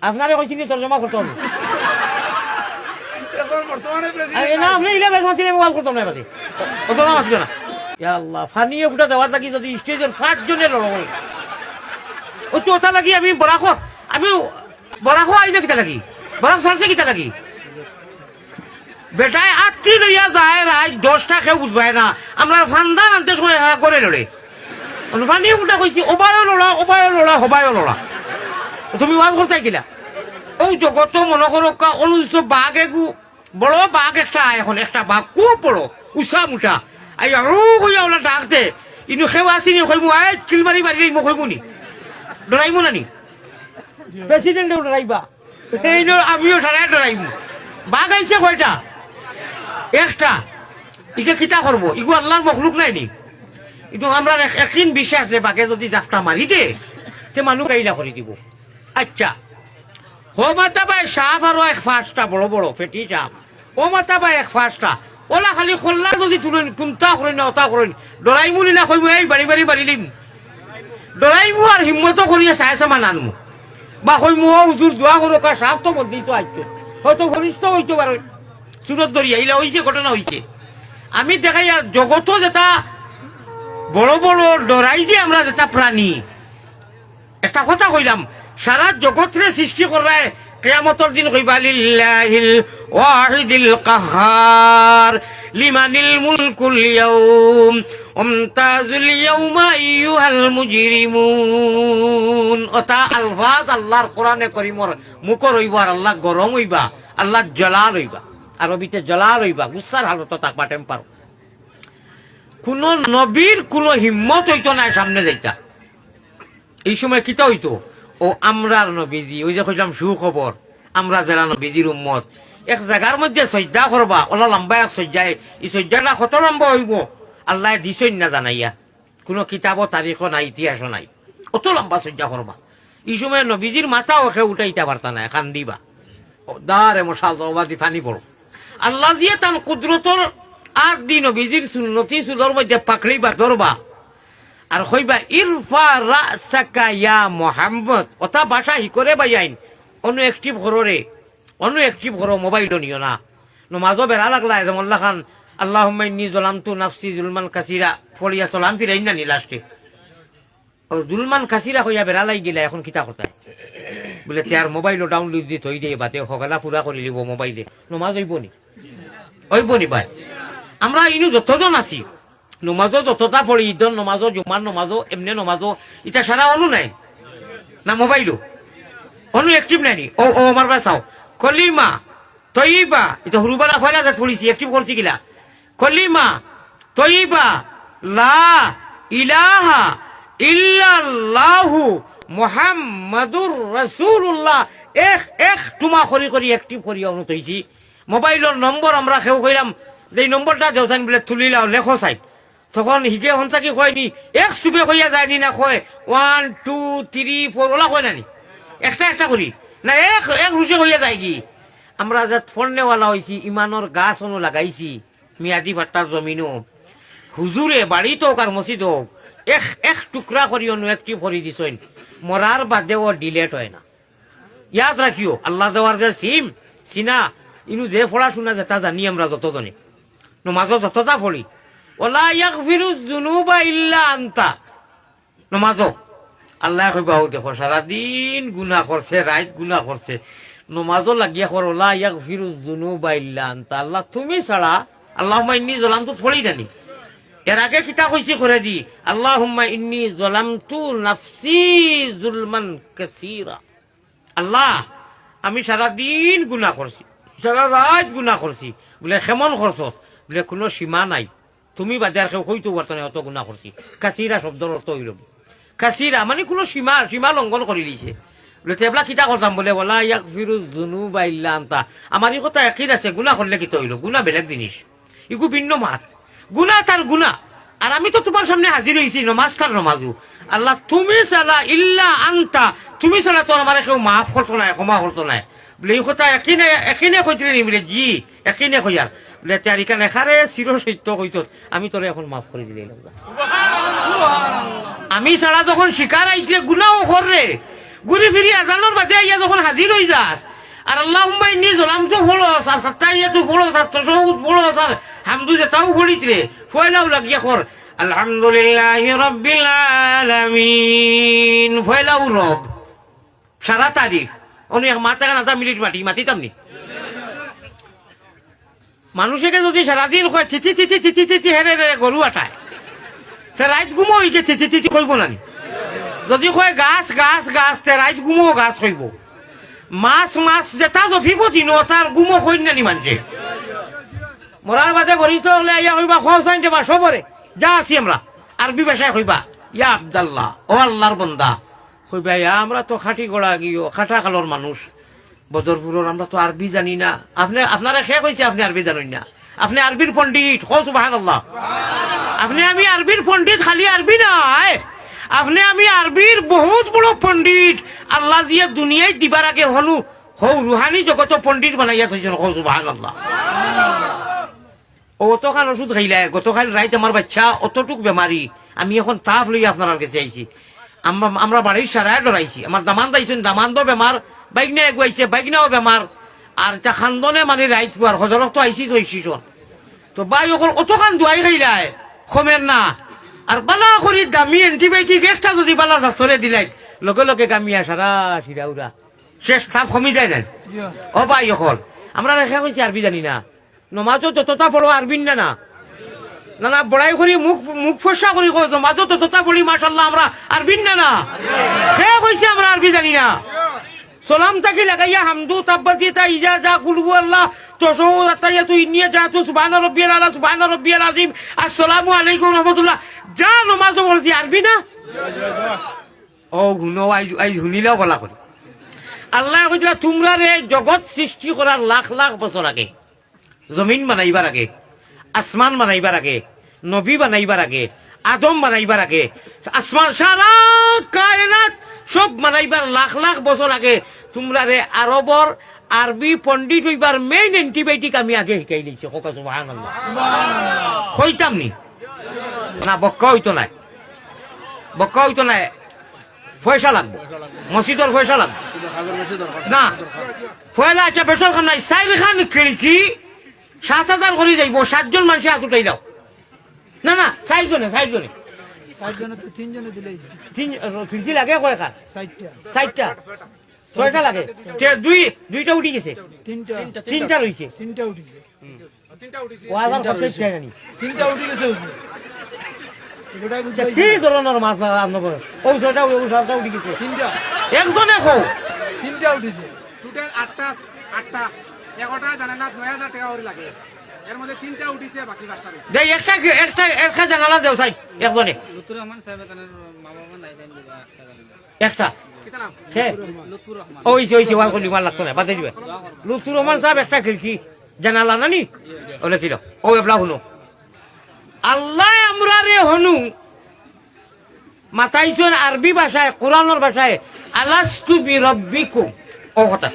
আপনারে কইছি নি তর্জমা করতে হবে এখন বর্তমানে আরে না আপনি ইলে বেশ মাতিলে মোবাইল করতাম না বাদে কত না মাতবে না ইয়া আল্লাহ ফানিয়ে ফুটা দেওয়া থাকি যদি স্টেজের 5 জনের লড়াই ও তো ওটা লাগি আমি বরাখো আইলে কিটা লাগি বরাখ সারছে কিটা লাগি বেটায় আত্মি লইয়া যায় রাত 10টা কেউ বুঝবায় না আমরা ফান্দান আনতে সময় করে লড়ে ফানিয়ে ফুটা কইছি ওবায়ও লড়া হবায়ও লড়া তুমি ওয়াজ করতে গেলা ওই জগত মনে করো অনুষ্ঠিত বাঘ এগু বড় বাঘ একটা বাঘ খুব বড় উষা মুষা আই আরো কইয়া ওলা ডাকতে ইনু খেউ আসিনি কইমু আই চিলমারি বাড়ি মো কইমু নি ডরাইমু না নি প্রেসিডেন্ট ডরাইবা এই আমিও সারা ডরাইমু বাঘ আইছে কয়টা একটা ইকে কিতা করবো ইগু আল্লাহর মখলুক নাই নি কিন্তু আমরা একদিন বিশ্বাস যে বাঘে যদি জাফটা মারি দে তে মানুষ কাইলা করে দিব আচ্ছা ও মাতাবাই সাপ আরো 1-5টা বড় বড় ফেটি সাপ ও মাতাবাই 1-5টা ওলা খালি খোল্লা যদি তুলেন কুমতা করেন না ওটা করেন ডরাইমু না কইমু এই বাড়ি লিম ডরাইমু আর হিম্মত করিয়া চাইছে মানানমু বা কইমু ও হুজুর দোয়া করো কা সাপ তো বদলি তো আইতো হয়তো ঘনিষ্ঠ হইতো পারে সুরত দরিয়া ইলা হইছে ঘটনা হইছে আমি দেখাই আর জগত যেটা বড় বড় ডরাই যে আমরা যেটা প্রাণী একটা কথা কইলাম সারা জগৎরে সৃষ্টি করায় কিয়ামতের দিন কইবা লিল্লাহিল ওয়াহিদিল কাহ্হার লিমানিল মুলকুল ইয়াউম আমতাজুল ইয়াউমা আইয়ুহাল মুজরিমুন ওটা আলফাজ আল্লাহর কোরআনে করিমর মুখর হইবা আর আল্লাহ গরম হইবা আল্লাহ জালাল হইবা আরবিতে জালাল হইবা গুসার হালত তাকবা টেম্পার কোন নবীর কোন হিম্মত হইতো না সামনে যাইতা এই সময় কিতা হইতো ও আমরার নবীজি ওই যে কইলাম সুখবর আমরা যারা নবীজির উম্মত এক জায়গার মধ্যে সজ্জা করবা ওলা লম্বা এক সজ্জায় এই সজ্জাটা কত লম্বা হইব আল্লাহ দিছই না জানাইয়া কোনো কিতাবও তারিখও নাই ইতিহাসও নাই অত লম্বা সজ্জা করবা এই সময় নবীজির মাথা ওকে উঠাইতে পারতা না খান দিবা দারে মশাল দরবাদি ফানি পড়ো আল্লাহ দিয়ে তার কুদরতর আর দি নবীজির সুন্নতি সুলর মধ্যে পাকড়িবা ধরবা আর কইবা ইরফা রাসাকা ইয়া মুহাম্মদ ওটা ভাষা হি করে বাইন অনু অ্যাক্টিভ করো মোবাইল নিও না নমাজও বেড়া লাগলা যেমন খান আল্লাহুম্মা ইন্নী যালামতু নাফসি যুলমান কাসীরা ফলিয়া সালাম ফিরাইন না নি লাস্টে ও যুলমান কাসীরা কইয়া বেড়া লাগি গেলা এখন কিতা করতায় বলে তার মোবাইলও ডাউনলোড দি থই দিয়ে বাতে হগলা পুরা করে লিব মোবাইলে নমাজ হইব নি ভাই আমরা ইনু যতজন আছি নমাজও যতটা পড়ি ঈদর নমাজও জুমার নমাজও এমনি নমাজও এটা সারা অনু নাই না মোবাইলও অনু অ্যাক্টিভ নাই ও আমার ভাই চাও কলিমা তৈবা এটা হুরুবালা ফয়লা যা পড়িছি অ্যাক্টিভ করছি কিলা কলিমা তৈবা লা ইলাহা ইল্লাল্লাহু মুহাম্মাদুর রাসূলুল্লাহ এক টুমা করি অ্যাক্টিভ করি অনু তৈছি মোবাইলের নম্বর আমরা কেউ কইলাম যে নম্বরটা দেওসান বলে তুলিলাও লেখো সাইড তখন হিগে হনসাকি কয়নি এক চুপে কইয়া যায়নি না কয় 1 2 3 4 ওলা কয় নানি একটা করি না এক রুচে কইয়া যায় কি আমরা যা ফোন নেওয়ালা হয়েছি ইমানোর গাছ অনু লাগাইছি মিয়াদি ভাট্টার জমিনও হুজুরে বাড়ি তো আর মসজিদ হোক এক টুকরা করি অনু একটি ভরি দিছেন মরার বাদেও ডিলেট হয় না ইয়াদ রাখিও আল্লাহ দেওয়ার যে সিনা ইনু যে পড়াশোনা যেটা জানি আমরা যতজনে নমাজও যতটা পড়ি ওলা ইয়াগফিরু যুনুবা ইল্লা আনতা নমাজও আল্লাহ কইবা দেখো সারাদিন গুনাহ করছে রাত গুনাহ করছে নমাজও লাগিয়া কর ওলা ইয়াগফিরু যুনুবা ইল্লা আনতা আল্লাহ তুমি ছাড়া আল্লাহুম্মা ইন্নী যালামতু পড়ি জানি এর আগে কিতা কইছি করে দি আল্লাহুম্মা ইন্নী যালামতু নাফসি যুলমান কাসীরা আল্লাহ আমি সারাদিন গুনাহ করছি সারা রাত গুনাহ করছি বলে কেমন করছ বলে কোনো সীমা নাই তুমি বাজার কেউ হইতো বর্তমানে অত গুণা করছি কাসিরা শব্দর অর্থ হইল কাসিরা মানে কোনো সীমা লঙ্ঘন করে দিয়েছে বলে তেবলা কিতা করতাম বলে বলা ইয়াক ফিরুজ যুনুবা ইল্লা আনতা আমার এই কথা একই আছে গুণা করলে কিতা হইল গুণা বেলেগ জিনিস ইগু ভিন্ন মাত গুণা তার গুণা আর আমি তো তোমার সামনে হাজির হয়েছি নমাজ তার নমাজু আল্লাহ তুমি ছাড়া ইল্লা আনতা তুমি ছাড়া তো আমার কেউ মাফ করতো নাই ক্ষমা করতো নাই বলে এই কথা একিনে কইতে নি বলে জি একিনে কইয়ার বলে তারিকা লেখারে চির সত্য কইত আমি তোরে এখন মাফ করে দিলে আমি ছাড়া যখন শিকার আইতে গুনাও কররে ঘুরি ফিরি আজানোর বাদে ইয়া যখন হাজির হয়ে যাস আর আল্লাহুম্মা ইন্নী যালামতু ফড়স আর সাত্তাহিয়াতু ফড়স আর তাশাহুদ ফড়স আর হামদু যেটাও ফড়িত রে ফয়লাও লাগিয়া কর আলহামদুলিল্লাহি রাব্বিল আলামিন ফয়লাও রব সারা তারিখ উনি মাথা কানা মিনিট মাতিতাম নি মানুষকে যদি সারাদিন কয় চিঠি চিঠি চিঠি চিঠি হেরে গরু আটায় সে রাইত ঘুমো হইকে চিঠি চিঠি কইব না যদি কয় গাছ গাছ গাছ তে রাইত ঘুমো গাছ কইব মাছ মাছ যেটা জফিব দিন তার ঘুমো কইন নানি মানছে মরার বাদে ভরিত হলে ইয়া কইবা খোসাইন দেবা সবরে যা আছি আমরা আরবি ভাষায় কইবা ইয়া আব্দুল্লাহ ও আল্লাহর বান্দা কইবা ইয়া আমরা তো খাটি গড়া গিয়ে খাটা কালোর মানুষ বদরপুরের আমরা তো আরবি জানি না আপনি আপনারা শেষ হয়েছে আপনি আরবি জানেন না আপনি আরবির পণ্ডিত হো সুবহানাল্লাহ আপনি আমি আরবির পণ্ডিত খালি আরবি নাই আপনি আমি আরবির বহুত বড় পণ্ডিত আল্লাহ দিয়ে দুনিয়ায় দিবার আগে হনু হৌ রুহানি জগত পণ্ডিত বানাইয়া থইছেন হো সুবহানাল্লাহ অতখান ওষুধ খাইলে গতকাল রাইত আমার বাচ্চা অতটুক বেমারি আমি এখন তাপ লই আপনার কাছে আইছি আমরা বাড়ির সারায় ডরাইছি আমার দামান দাইছেন দামানও বেমার বাইকনা এগুয়াইছে বাইকনাও বেমার আর তা খান্দনে মানে রাইত পুয়ার হজরত তো আইসি তৈছিস তো বাই অকল অতখান দুয়াই খাইলাই কমের না আর বালা করি দামি এন্টিবায়োটিক একটা যদি বালা ডাক্তরে দিলাই লগে লগে গামিয়া সারা সিরাউরা শেষ তাপ কমি যায় না ও বাই অকল আমরা রেখা কইছি আরবি জানি না নমাজও ততটা পড়ো আরবিন না না না না বড়াই করি মুখ মুখ ফসা করি নমাজও ততটা পড়ি মাশাআল্লাহ আমরা আরবিন না না সে কইছি আমরা আরবি জানি না সালাম তাকি লাগাইয়া হামদু তাব্বাতি তা ইজা যা কুলহু আল্লাহ তাশাহুদ আতাইয়াতু ইন্নিয়া জাতু সুবহান রাব্বিয়াল আলা সুবহান রাব্বিয়াল আযীম আসসালামু আলাইকুম রাহমাতুল্লাহ যা নামাজ পড়ছি আরবি না ও গুনো আই শুনিলেও বলা করি আল্লাহ কইলা তোমরা রে জগৎ সৃষ্টি করার লাখ লাখ বছর আগে জমিন বানাইবার আগে আসমান বানাইবার আগে নবী বানাইবার আগে আদম বানাইবার আগে আসমান সারা কায়নাত সব বানাইবার লাখ লাখ বছর আগে তোমরা রে আরবর আরবি পণ্ডিত হইবার মেইন এন্টিবায়োটিক আমি আগে শিকাই দিয়েছি কোকা সুবহানাল্লাহ কইতাম নি না বক্কা হইতো নাই পয়সা লাগবে মসজিদের পয়সা লাগবে না পয়লা আচ্ছা বেসর খান নাই সাইড খান খিড়কি 7,000 করে যাইব 7 জন মানুষ হাত উঠাই দাও না না 4 জনে তো 3 জনে দিলেই খিড়কি লাগে কয়খান 60টা 6টা লাগে দুইটা উঠি গেছে তিনটা রইছে তিনটা উঠি গেছে কি ধরনের মাছ রান্না করে ও 6টা উঠি গেছে একজনে খাও 3টা উঠিছে টোটাল 8টা 11টা জানালা 9,000 টাকা করে লাগে এর মধ্যে 3টা উঠিছে বাকি 5টা রইছে দেই একটা জানালা দেও সাই একজনে লুতুর রহমান সাহেব তার মামা নাই দেন একটা কিটা নাম হে লুতুর রহমান ওইছে ওয়াল কোনি মাল লাগতো না বাদে দিবে লুতুর রহমান সাহেব একটা খিড়কি জানালা নানি ওলে কি দাও ও এবলা হনু আল্লাহ আমরা রে হনু মাতাইছেন আরবি ভাষায় কোরআনের ভাষায় আলাস্তু বিরাব্বিকুম ও কথা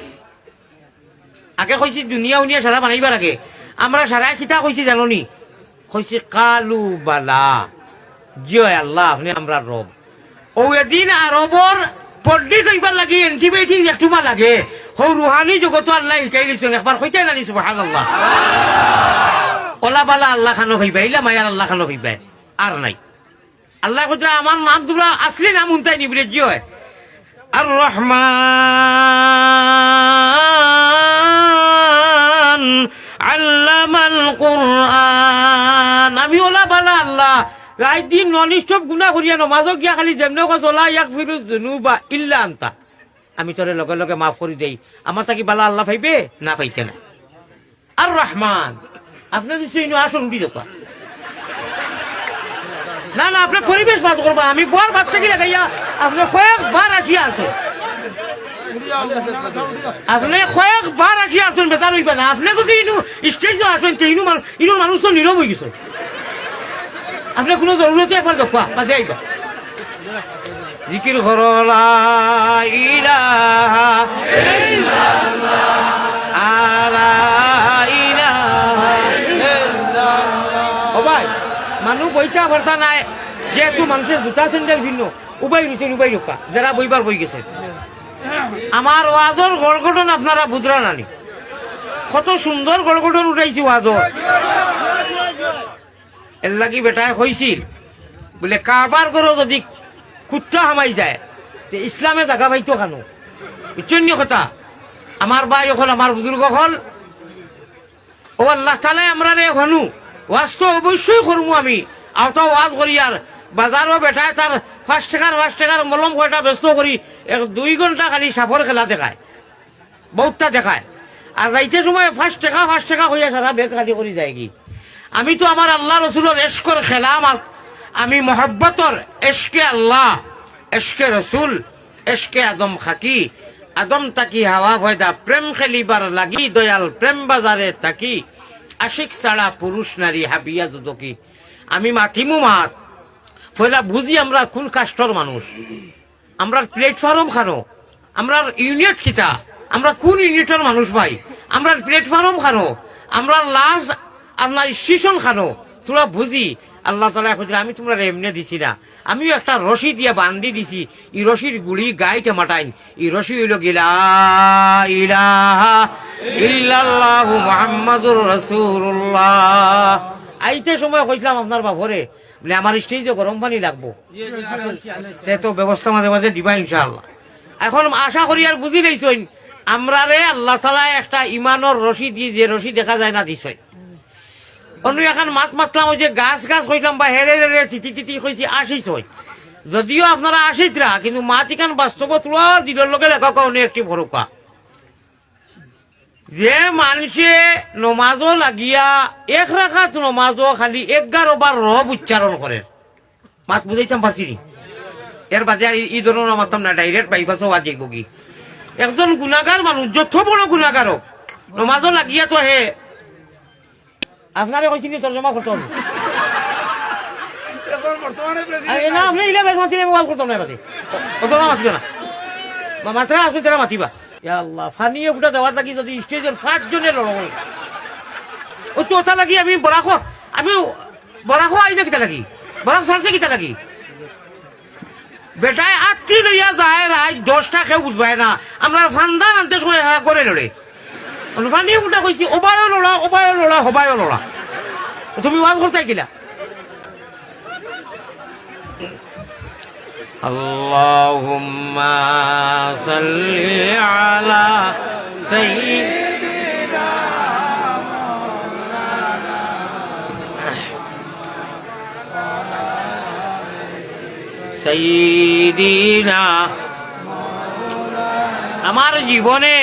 আগে কইছি দুনিয়া উনিয়া সারা বানাইবার আগে আমরা সারা কিতা কইছি জানোনি কইছি কালু বালা জয় আল্লাহ আপনি আমরা রব ও এদিন আরবর পণ্ডিত হইবার লাগে এন্টিবায়োটিক একটু মা লাগে হৌ রুহানি জগত আল্লাহ শিকাই দিচ্ছেন একবার কইতে জানি সুবহানাল্লাহ ওলা বালা আল্লাহ খানো হইবা ইলা মায়ার আল্লাহ খানো হইবা আর নাই আল্লাহ কইতা আমার নাম তোমরা আসলে নাম উনতাই নি বলে জয় আর রহমান আল্লামাল কুরআন আমি ওলা বালা আল্লাহ রাত দিন ননিষ্ঠব গুনাহ করিয়া নমাজ গিয়া খালি যেমনে কলা ইয়াগফিরু যুনুবা ইল্লা আনতা আমি তোরে লগে লগে মাফ করে দেই আমার তাকি বালা আল্লাহ পাইবে না পাইতে না আর রহমান আপনি নিশ্চয়ই আসুন বিজোপা না না আপনি পরিবেশ বাদ করবা আমি বর বাদ থেকে লাগাইয়া আপনি কয়েকবার আসিয়া আছেন আপনি কয়েকবার আসিয়া আছেন বেতার হইবা না আপনি যদি স্টেজ আসেন ইনুর মানুষ তো নীরব হয়ে গেছে আপনি কোনো জরুরতে একবার দেখবা বাজে আইবা জিকির করো লা ইলাহা ইল্লাল্লাহ আলা ইলাহা ইল্লাল্লাহ ও ভাই মানুষ বইটা ভর্তা নাই যেহেতু মানুষের জুতা স্যান্ডেল ভিন্ন উবাই রয়েছেন উবাই রোকা যারা বইবার বই গেছে আমার ওয়াজর গড়গঠন আপনারা বুঝরা নানি, কত সুন্দর গড়গঠন উঠাইছি ওয়াজর। এর লাগি বেটায় হইছিল বলে কারবার করো যদি কুত্তা হামাই যায় তে ইসলামে জাগা পাইতো কেন? ইচ্ছন্য কথা আমার ভাই হল, আমার বুজুর্গ হল, ও আল্লাহ তালাই আমরা রে হনু ওয়াজ তো অবশ্যই করবো। আমি আওতা ওয়াজ করি আর বাজারও বেটায় তার 5 টাকার মলম কয়টা ব্যস্ত করি 2 ঘন্টা খালি সাফর খেলা দেখায়, বহুতটা দেখায়। আর যাইতে সময় 5 টাকা হইয়া সারা বেগ খালি করি যায় কি। আমি তো আমার আল্লাহ রসুলের এশকর খেলা, আমার আমি মহব্বতর এশকে আল্লাহ, এশকে রসুল, এশকে আদম খাকি, আদম তাকি হাওয়া ভয়দা প্রেম খেলিবার লাগি দয়াল প্রেম বাজারে তাকি আশিক ছাড়া পুরুষ নারী হাবিয়া দুদকি। আমি মাথিমু মাত ফয়লা বুঝি আমরা কোন কাস্টর মানুষ, আমরা প্ল্যাটফর্ম খানো, আমরা ইউনিট কিতা, আমরা কোন ইউনিটের মানুষ ভাই, আমরা প্ল্যাটফর্ম খানো, আমরা লাস্ট আপনার স্টেশন খানো, তোরা বুঝি। আল্লাহ তালা এখন আমি তোমরা এমনি দিছি না, আমিও একটা রশি দিয়ে বান্ধি দিছি, ই রশির গুড়ি গাইতে মাটাইন, ই রশি হইল গিলা ইলাহা ইল্লাল্লাহু মুহাম্মাদুর রাসূলুল্লাহ। আইতে সময় কইছিলাম আপনার বাপরে বলে আমার স্টেজে গরম পানি লাগবো, তো ব্যবস্থা মাঝে মাঝে দিবা ইনশাআল্লাহ। এখন আশা করি আর বুঝি লইছইন আমরা রে আল্লাহ তালা একটা ইমানের রশি দিয়ে, যে রশি দেখা যায় না দিছই। অন্য এখন মাত মাতলাম ওই যে গাছ কইলাম বা হেরে হেরে তিতি কইছি আসিস হই, যদিও আপনারা আসিতরা কিন্তু মাত ইখান বাস্তব তোলা দিলের লগে লেখা অনেক একটি ভরকা। যে মানুষে নমাজও লাগিয়া 1 রাকাত নমাজও খালি 11 বার রব উচ্চারণ করে, মাত বুঝাইতাম পারছি নি। এর বাদে আর এই ধরনের মাতাম না, ডাইরেক্ট বাইপাসও বাজে গি। একজন গুণাগার মানুষ, যত বড় গুণাগার হোক, নমাজও লাগিয়া তো হে আপনারে কইছি তর্জমা করতে হবে না, আপনি ইলে বেশ মাতিলে মোবাইল করতাম না, বাদে অত মাতিব না, মাত্রা আসুন তারা মাতিবা। আল্লাহ ফানিয়ে ফুটা দেওয়া থাকি যদি স্টেজের 5 জনের লড়াই ও তো ওটা লাগি আমি বরাখো আইলে কিতা লাগি, বরাক সারছে কিতা লাগি, বেটায় আত্মি লইয়া যায় রায় 10টা কেউ বুঝবায় না, আমরা ফান্দান আনতে সময় করে লড়ে ফানিয়ে ফুটা কইছি ওবায়ও লড়া হবায়ও লড়া, তুমি ওয়াজ করতে কিলা। আল্লাহুম্মা সাল্লি আলা সাইয়্যিদিনা সাইয়্যিদিনা। আমার জীবনে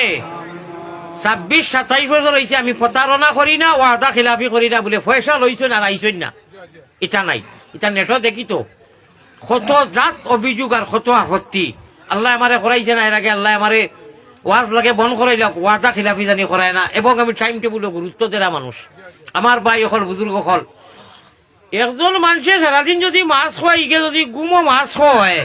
26-27 বছর হয়েছে আমি প্রতারণা করি না, ওয়াদা খিলাফি করি না, বলে পয়সা লইছেন আর আইছেন না, এটা নাই। এটা নেটও দেখি তো কত জাত অভিযোগ আর কত আপত্তি। আল্লাহ আমারে করাইছে না এর আগে, আল্লাহ আমারে ওয়াজ লাগে বন করাইল, ওয়াদা খিলাফি জানি করায় না, এবং আমি টাইম টেবিলও গুরুত্ব দেওয়া মানুষ। আমার ভাই হল, বুজুর্গ হল, একজন মানুষের সারাদিন যদি মাছ খায়, ইগে যদি গুমো মাছ হয়,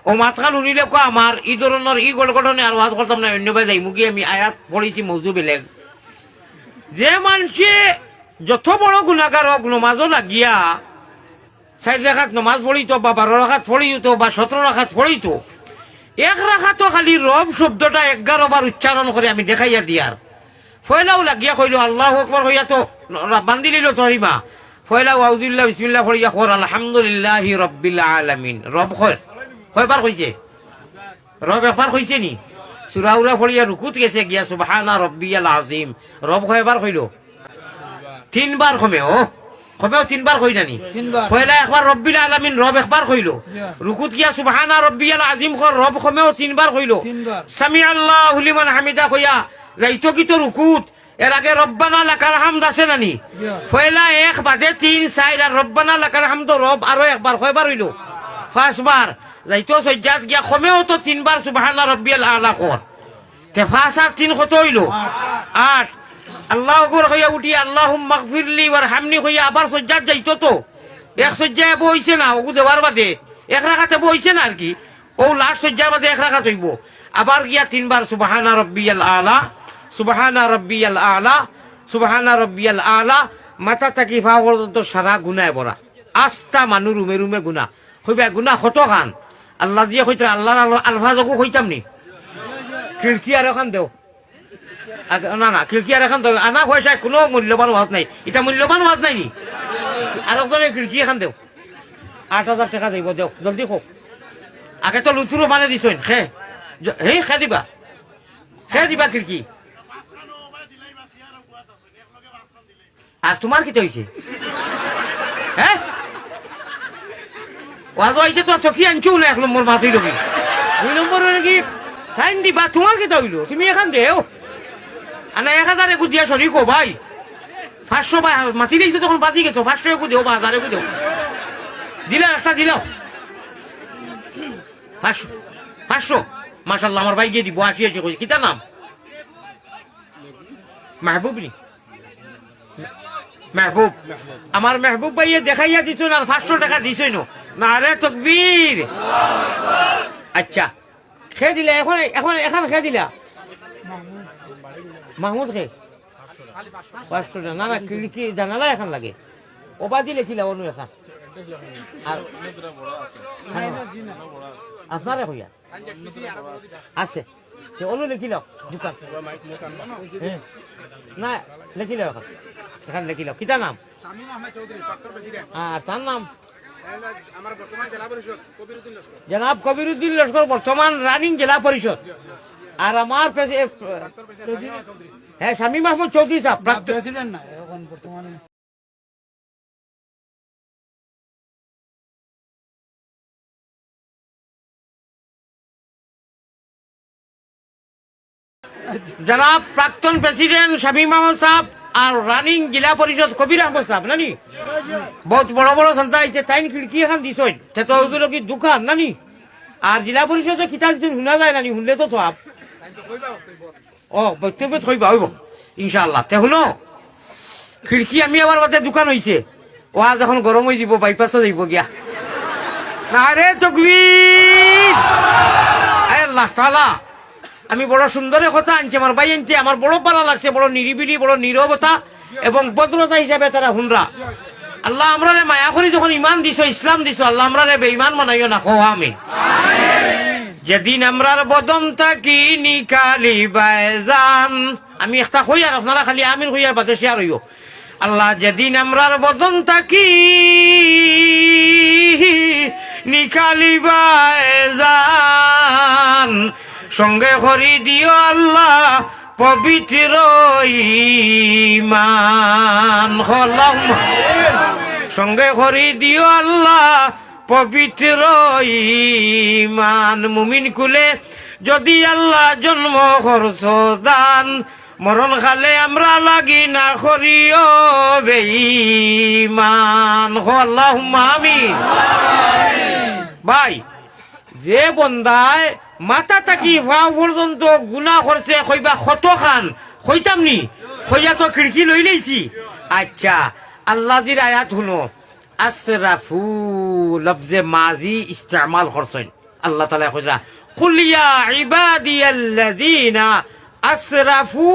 ও মাতখান শুনিলে কোয়া আমার ই ধরনের ই গঠনে আর ওয়াজ করতাম না, অন্য ভাই যাই মুখে আমি আয়াত পড়েছি মৌজু বেলেগ। যে মানুষে যত বড় গুণাগার হোক, নমাজও লাগিয়া 4 রাকাত নমাজ পড়িত বা 12 রাকাত পড়িত বা 17 রাকাত পড়িত, 1 রাকাতও খালি রব শব্দটা 11 বার উচ্চারণ করে আমি দেখাইয়া দিয়ার ফয়লাও লাগিয়া কইল আল্লাহু আকবার হইয়া তো বান্ধি লিল তরিমা, ফয়লাও আউযুবিল্লাহ বিসমিল্লাহ পড়িয়া কর আলহামদুলিল্লাহি রাব্বিল আলামিন। রব কয়বার কইছে? রব একবার কইছে নি? সূরা উরা পড়িয়া রুকুত গেছে গিয়া সুবহানা রাব্বিয়াল আযীম, রব কয়বার কইল? 3 বার কমেও 3 বার কই নানি, পয়লা একবার রব্বিল আলামিন রব একবার কইল, রুকুত গিয়া সুবহানা রাব্বিয়াল আযীম কর রব কমেও 3 বার কইল, সামি আল্লাহু লিমান হামিদা কইয়া যাইতো কি তো রুকুত, এর আগে রব্বানা লাকাল হামদ আছে নানি, পয়লা 1 বাদে 3 4 আর রব্বানা লাকাল হামদ রব আরো একবার কয়বার হইল? 5 বার। যাইতো সজ্জাত গিয়া কমেও তো 3 বার সুবহানা রাব্বিয়াল আলা কর, তে 5 আর 3 কত হইল? 8। আল্লাহ আকবার কইয়া উঠি আল্লাহুম্মা গফিরলি ওয়ারহামনি কইয়া আবার সজ্জাত যাইতো তো, 1 সজ্জায় বইছে না ওগু দেওয়ার বাদে 1 রাকাতে বইছে না আর কি, ও লাস্ট সজ্জার বাদে 1 রাকাত হইব, আবার গিয়া 3 বার সুবহানা রাব্বিয়াল আলা, সুবহানা রাব্বিয়াল আলা, সুবহানা রাব্বিয়াল আলা, মাথা থাকি পা পর্যন্ত সারা গুনায় ভরা, 8টা মানুষ রুমে রুমে গুনাহ হইবা। গুনাহ কত খান আল্লাহ দিয়ে কইতে আল্লাহর আলফাজকু কইতাম নি, খিড়কি আর এখন দেও না না খিড়কি আর এখন দেও আনা পয়সায় কোনো মূল্যবান ওয়াজ নাই এটা মূল্যবান ওয়াজ নাই নি আর একজনের খিড়কি এখন দেও 8,000 টাকা দিব দেও জলদি হোক আগে তো লুচুরো মানে দিছইন খে খে দিবা খিড়কি আর তোমার কি হয়েছে হ্যাঁ ওয়াজ হইতে তো চকি আনছো না 1 নম্বর মাথায় লবি 2 নম্বর নাকি টাইম দিবা তোমার কি হইলো তুমি এখান দেও আনা 1000 একু দিয়া সরি কো ভাই 500 ভাই মাটি দিয়েছো তখন বাজি গেছো 500 একু দেও 1000 একু দেও দিলা একটা দিলাও 500 মাশাআল্লাহ আমার ভাই গিয়ে দিব আসিয়েছে কই কিতা নাম মাহবুব নি মেহবুব আমার মেহবুব ভাইয়ে দেখাইয়া দিত না 500 টাকা দিছই না রে তকবীর আচ্ছা খেয়ে দিলা এখন খেয়ে দিলা মাহমুদ খে 500 টাকা না না কি জানালা এখন লাগে ওবা দিলে কিলা অনু এখন আর আপনারে হইয়া আছে যে অনু লিখিল দোকান না লিখিল এখন এখান লিখিল কিটা নাম তার নাম জনাব কবিরুদ্দিন লস্কর বর্তমান রানিং জেলা পরিষদ আর আমার হ্যাঁ শামীম আহমদ চৌধুরী সাহেব প্রেসিডেন্ট না এখন বর্তমানে জনাব প্রাক্তন প্রেসিডেন্ট শামীম আহমদ সাহেব আর রানিং জেলা পরিষদ কবির আহমদ সাহেব নানি বহুত বড় বড় সন্তা আইছে তাই খিড়কি এখন দিছই তো ওইগুলো কি দোকান নানি আর জেলা পরিষদে কিতা দিচ্ছেন শুনা যায় নানি শুনলে তো সব ও বক্তব্য থইবা হইব ইনশাআল্লাহ তে শুনো খিড়কি আমি আবার বাদে দোকান হইছে ও আজ এখন গরম হয়ে যাব বাইপাস যাইব গিয়া না রে তকবীর আল্লাহ তাআলা আমি বড় সুন্দর কথা আনছি আমার ভাই আনছি আমার বড় পালা লাগছে বড় নিরিবিলি বড় নীরবতা এবং ভদ্রতা হিসাবে তারা হুনরা আল্লাহ আমরা মায়া করি যখন ইমান দিছো ইসলাম দিছো আল্লাহ আমরা বেঈমান বানাইও না কো আমিন যেদিন আমরার বদন থাকি নিকালি বাইজান আমি একটা কই আর আপনারা খালি আমিন কই আর বাদে শেয়ার হইও আল্লাহ যেদিন আমরার বদন থাকি নিকালি বাইজান সঙ্গে করি দিও আল্লাহ পবিত্র ঈমান সঙ্গে করি দিও আল্লাহ পবিত্র ঈমান মুমিন কুলে যদি আল্লাহ জন্ম করছ দান মরণ খালে আমরা লাগি না করিও বেঈমান আল্লাহুম্মা আমিন ভাই যে বন্দায় মাথা থাকি ভাও পর্যন্ত গুণা করছে কইবা কত খান কইতাম নি কইয়া তো খিড়কি লই লইছি আচ্ছা আল্লাহ জির আয়াত শুনো আসরাফু লফজে মাজি ইস্তেমাল করছেন আল্লাহ তাআলা কইরা কুল ইয়া ইবাদিয়াল্লাযিনা আসরাফু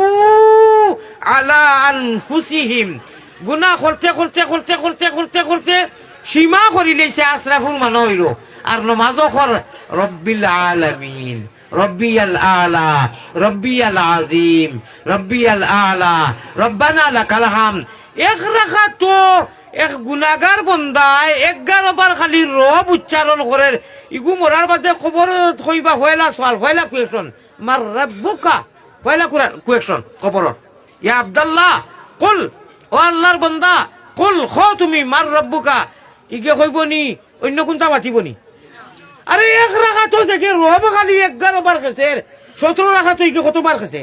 আলা আনফুসিহিম গুনাহ করতে করতে করতে করতে করতে করতে সীমা করি লইছে আসরাফুর মানে হইল আর নমাজও কর রব্বিল আলামিন রব্বিয়াল আলা রব্বিয়াল আজিম রব্বিয়াল আলা রব্বানা লাকাল হাম এক রাখা তো এক গুনাহগার বন্দায় 11 বার খালি রব উচ্চারণ করে ইগু মরার বাদে খবর কইবা হয়লা সওয়াল হয়লা কোয়েশ্চন মার রাব্বুকা হয়লা কোয়েশ্চন খবর ইয়া আব্দুল্লাহ কুল ও আল্লাহর বান্দা কুল খো তুমি মার রাব্বুকা ইগে কইবনি অন্য কোনটা বাতিবনি আরে এক রাখা তো দেখে রব খালি 11 বার খেছে 17 রাখা তো ইগে কতবার খেছে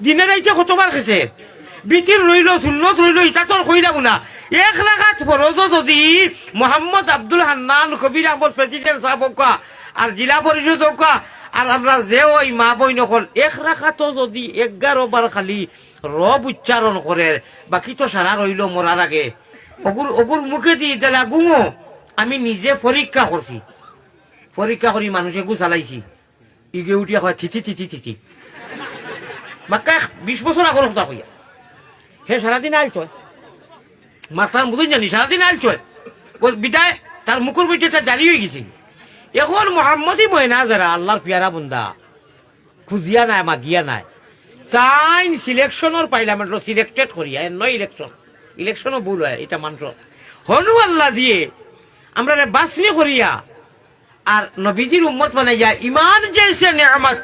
দিনে রাইতে কতবার খেছে বিতির রইল সুন্নত রইল ইটা তোর কইলাম না এক রাখাত ফরজ যদি মোহাম্মদ আব্দুল হান্নান কবির আহমদ প্রেসিডেন্ট সাহেব হোকা আর জেলা পরিষদ হোকা আর আমরা যে ওই মা বই নকল এক রাখাতো যদি 11 বার খালি রব উচ্চারণ করে বাকি তো সারা রইল মরার আগে অগুর মুখে দিয়ে দিলা গুমো আমি নিজে পরীক্ষা করছি পরীক্ষা করি মানুষে গু চালাইছি ইগে উঠিয়া হয় থিথি থিথি থিথি মাক্কা 20 বছর আগর কথা কইয়া হে সারাদিন আইলছয় মাথার বুঝুন জানি সারাদিন আইলছয় বিদায় তার মুখের বইটা জারি হয়ে গেছে এখন মোহাম্মদই ময়না যারা আল্লাহর পিয়ারা বন্দা খুঁজিয়া নাই মাগিয়া নাই তাই সিলেকশনের পার্লামেন্টর সিলেক্টেড করিয়া নয় ইলেকশনও ভুল হয় এটা মাত্র হনু আল্লাহ দিয়ে আমরা বাসনি করিয়া আর নবীজির উম্মত বানাইয়া ইমান জैसे নেয়ামত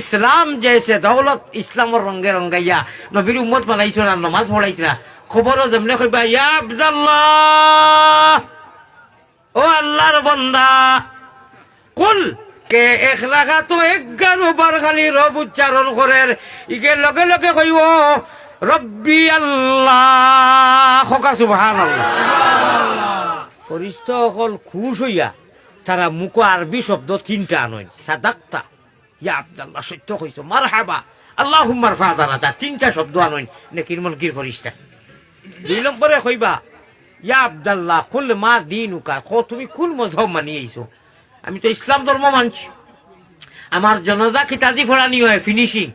ইসলাম জैसे দৌলত ইসলামের রঙে রঙাইয়া নবীর উম্মত বানাইছ না নামাজ পড়াইতরা খবরও যেমনে কইবা ইয়া আব্দুল্লাহ ও আল্লাহর বান্দা কুল কে এক রাখা তো 11 বার খালি রব উচ্চারণ করে ইকে লগে লগে কইব রব্বি আল্লাহ খোকা সুবহানাল্লাহ ফরিস্তা সকল খুশ হইয়া তারা মুখ আরবি শব্দ 3টা আনয় সাদাক্তা ইয়া আব্দুল্লাহ সত্য কইছো মারহাবা আল্লাহুম্মা রফা দারাজা 3টা শব্দ আনয় নেকির মুনকির ফরিস্তা 2 নম্বরে কইবা ইয়া আব্দুল্লাহ কুল মা দিনুকা কো তুমি কোন মযহব মানিয়েছো আমি তো ইসলাম ধর্ম মানছি আমার জনাজা কিতাদি ফড়ানি হয় ফিনিশিং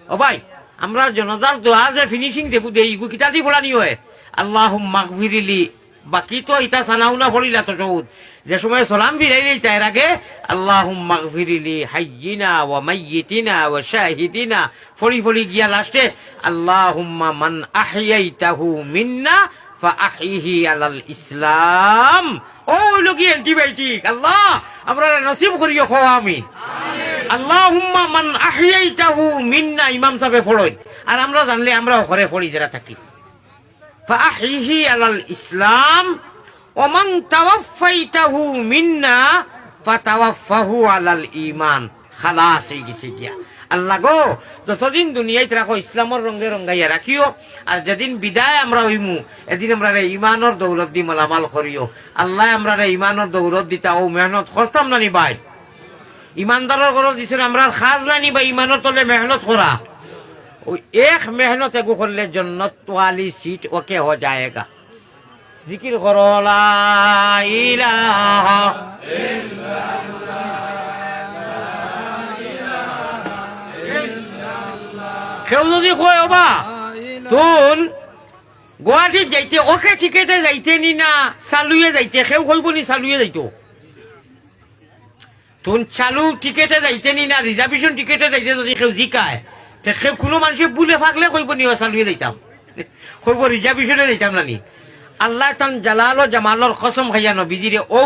ও ভাই আমরা জনাজার দোয়া যে ফিনিশিং দেখু দেই ইগু কিতাদি ফড়ানি হয় আল্লাহুম্মা গফিরলি বাকি তো ইতা সানাউনা ফড়িলা তো চৌদ যে সময় সালাম ফিরাইলেই তার আগে আল্লাহুম্মা গফিরলি হাইয়িনা ওয়া মাইয়িতিনা ওয়া শাহিদিনা ফড়ি ফড়ি গিয়া লাস্টে আল্লাহুম্মা মান আহইয়াইতাহু মিন্না ফাআহিহি আলাল ইসলাম ও লগি অ্যান্টিবায়োটিক আল্লাহ আমরা নসিব করিও খাও আমিন আল্লাহুম্মা মান আহইয়াইতাহু মিন্না ইমাম সাহেব পড়ই আর আমরা জানলে আমরা ঘরে পড়ি যারা থাকি ফাআহিহি আলাল ইসলাম ওয়া মান তাওয়াফাইতাহু মিন্না ফাতাওয়াফাহু আলাল ঈমান খালাস হই গেছে গিয়া আল্লাহ গো যতদিন দুনিয়ায় রাখো ইসলামের রঙে রঙাইয়া রাখিও আর যেদিন বিদায় আমরা হইমু এদিন আমরা ইমানের দৌলত দি মালামাল করিও আল্লাহ আমরা ইমানের দৌলত দিতা ও মেহনত করতাম না নি ভাই ইমানদারের গরজ দিছিল আমরা খাজ জানি বা ইমানের তলে মেহনত করা ওই এক মেহনত এগু করলে জন্নত ওয়ালি সিট ওকে হো যায়গা জিকির করো লা ইলাহা ইল্লাল্লাহ কেউ যদি কয় ওবা তুন গুয়াহাটিত যাইতে ওকে টিকেটে যাইতে নি না চালুয়ে যাইতে কেউ কইব নি চালুয়ে যাইতো তুন চালু টিকেটে যাইতে নি না রিজার্ভেশন টিকেটে যাইতে যদি কেউ জিকায় তে কেউ কোনো মানুষে বুলে ফাকলে কইব নি চালুয়ে যাইতাম কইব রিজার্ভেশনে যাইতাম না নি আল্লাহ তান জালাল ও জামালর কসম খাইয়া নবীজিরে ও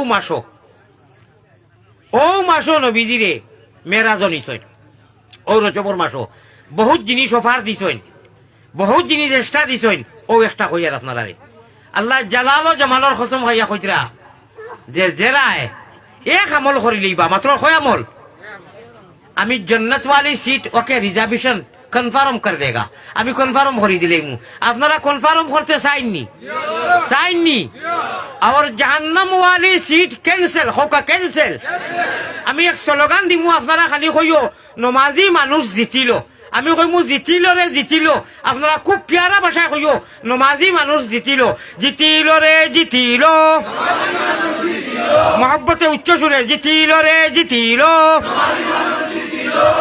মাসো নবীজিরে মেরাজন ইসইন ও রজবর মাসো বহুত জিনিস অফার দিছইন বহুত জিনিস এক্সট্রা দিছইন ও একটা কইয়ার আপনারা আল্লাহ জালাল ও জামালর কসম খাইয়া কইতরা যে জেরায় এক আমল করিলেই বা মাত্র কয় আমল আমি জন্নত ওয়ালি সিট ওকে রিজার্ভেশন কনফার্ম করে দেগা আমি কনফার্ম করি দিলেই আপনারা কনফার্ম করতে চাইননি আর জাহান্নাম ওয়ালি সিট ক্যান্সেল হোকা ক্যান্সেল আমি এক স্লোগান দিমু আপনারা খালি কইও নমাজি মানুষ জিতিল আমি কইমু জিতিল আপনারা খুব পিয়ারা ভাষায় কইও নমাজি মানুষ জিতিল মহব্বতে উচ্চ সুরে জিতিল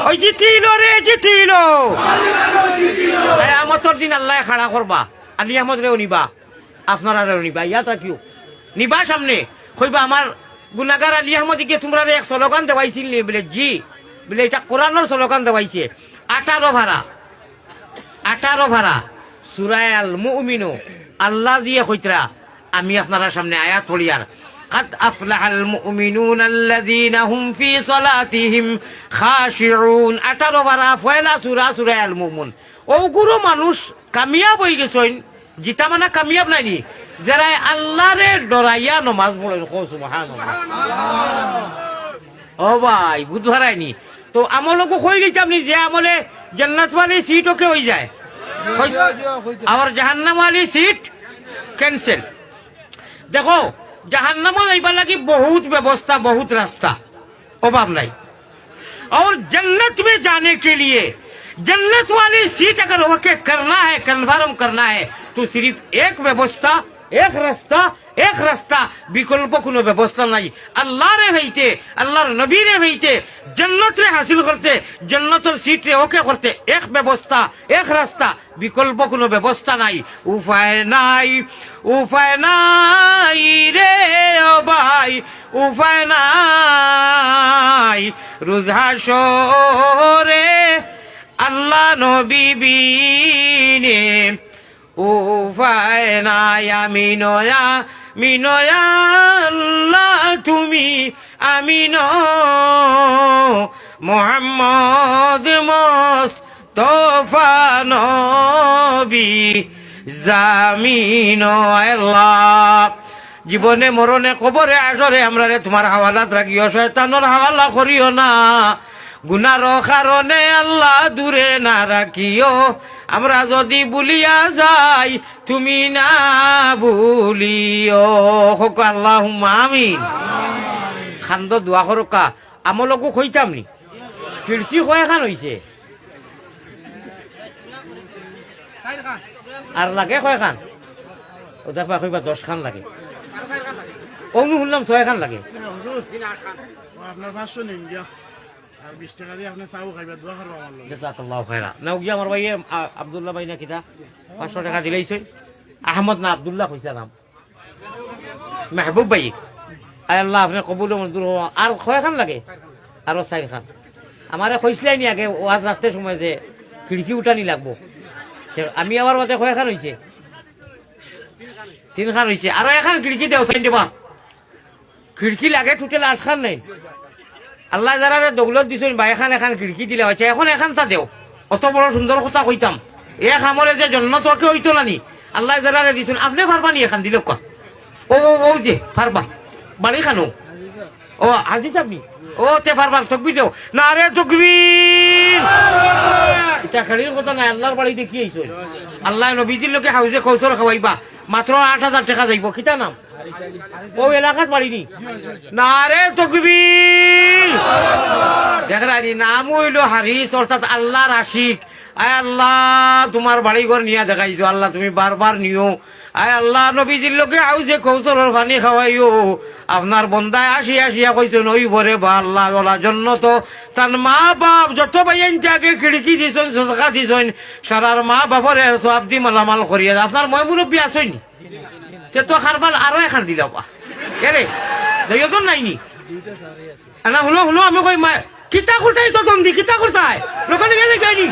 ওই জিতিল আমতর দিন আল্লাহ খাড়া করবা আলী আহমদ রেও নিবা আপনারা রেও নিবা ইয়াতা কিউ নিবা সামনে কইবা আমার গুনাগার আলী আহমদ কে তোমরা এক স্লোগান দেওয়াইছিল বলে জি বলে এটা কোরআনের স্লোগান দেওয়াইছে 18 ভাড়া সূরা আল মুমিনু আল্লাহ দিয়ে কইতরা আমি আপনারা সামনে আয়াত পড়ি আর قد أفلح المؤمنون الذين هم في صلاتهم خاشعون 18 ভাড়া পয়লা সূরা আল মুমিন ও গুরু মানুষ কামিয়াব হই গেছইন জিতা মানে কামিয়াব নাইনি যারা আল্লাহরে ডরাইয়া নামাজ পড়েন সুবহানাল্লাহ ও ভাই বুঝহারাইনি তো আমলকে কই দিতাম নি যে আমলে জান্নাত ওয়ালি সিট ওকে হই যায় আর জাহান্নাম ওয়ালি সিট कैंसिल। देखो जहन्नम जाइबा लगी बहुत व्यवस्था बहुत रास्ता अभाव नहीं, और जन्नत में जाने के लिए जन्नत वाली सीट अगर ओके करना है कन्फर्म करना है तो सिर्फ एक व्यवस्था एक रास्ता এক রাস্তা, বিকল্প কোনো ব্যবস্থা নাই। আল্লাহরে হইতে, আল্লাহর নবীরে হইতে, জান্নাতরে হাসিল করতে, জান্নাতের সিটরে ওকে করতে এক ব্যবস্থা, এক রাস্তা, বিকল্প কোনো ব্যবস্থা নাই। উপায় নাই, উপায় নাই রে ও ভাই, উপায় নাই। রোজা শহরে আল্লাহ নবী বিনে উপায় নাই। আমি নয়া মিনয়া আল্লাহ তুমি আমিন মোহাম্মদ মোস্তফা নবী জামিন আল্লাহ। জীবনে মরণে কবরে আসরে আমরা রে তোমার হাওয়ালাত রাখিও, শয়তানোর হাওয়ালা করিও না। গুনার কারণে আল্লাহ দূরে না রাখিও, আমরা যদি ভুলিয়া যাই তুমি না ভুলিও। হোক আল্লাহুম্মা আমিন। খান্দ দোয়া করকা আমলকো কইতাম নি, খিড়কি কয়খান হইছে আর লাগে কয়খান? ও দেখবা কইবা 10 খান লাগে, অনু শুনলাম 6 খান লাগে। আপনার 500 নিন গিয়া আর 20 টাকা দিয়ে আপনি চাও খাইবা, দোয়া করবা আমার লগে। জাযাকাল্লাহু খায়রা। নাও গিয়া আমার ভাই আব্দুল্লাহ ভাই না কিতা 500 টাকা দিলাইছই। আহমদ না আব্দুল্লাহ কইছা নাম, মাহবুব ভাই। আয় আল্লাহ আপনি কবুল মঞ্জুর হওয়া। আর কয় খান লাগে? আরো 4 খান। আমারে কইছিলাই নি আগে ওয়াজ রাখতে সময় যে খিড়কি উঠানি লাগবো। আমি আবার মতে কয় খান হইছে? 3 খান হইছে। আরো এখান খিড়কি দেও সাইন দেবা। খিড়কি লাগে টোটাল 8 খান নাই। আল্লাহ যারা দৌলত দিছেন বা এখান এখান খিড়কি দিলে হচ্ছে, এখন এখান চা দেও। অত বড় সুন্দর কথা কইতাম, এক আমলে যে জন্নত ওকে হইতো নানি। আল্লাহ যারা দিছেন আপনি পারবানি এখান দিলে কা। ও ও যে পারবা বাড়ি খানো। ও আজি আপনি ও তে পারবার তকবির দেও না রে তকবির। এটা খালির কথা নাই, আল্লাহর বাড়ি দেখি আইছো। আল্লাহ নবীজির লোকে হাউজে কৌশল খাওয়াইবা, মাত্র 8000 টাকা যাইব। কিতা নাম? ও এলাকাত বাড়িনি না রে তকবীর। দেখরানি নাম হইল হারিস, অর্থাৎ আল্লাহর আশিক। আয় আল্লাহ তোমার বাড়ি ঘর নিয়ে দেখাইছো, আল্লাহ তুমি বারবার নিও। আয় আল্লাহ নবীজির লোকে আউজে কৌশলের পানি খাওয়াইও। আপনার বন্দায় আসিয়া কইছো নই ভরে বা আল্লাহ ওলা জন্য তো তার মা বাপ যত বাইন তাকে খিড়কি দিছেন, সদকা দিছেন, সারার মা বাপরে সব দি মালামাল করিয়া আপনার মই মুরব্বী আসইনি তো খারবাল আরো এখান দিলা এরে দইজন নাইনি না হলো হলো। আমি কই মা কিতা করতাই তো দন্দি কিতা করতাই লোকালে গেলে গাইনি।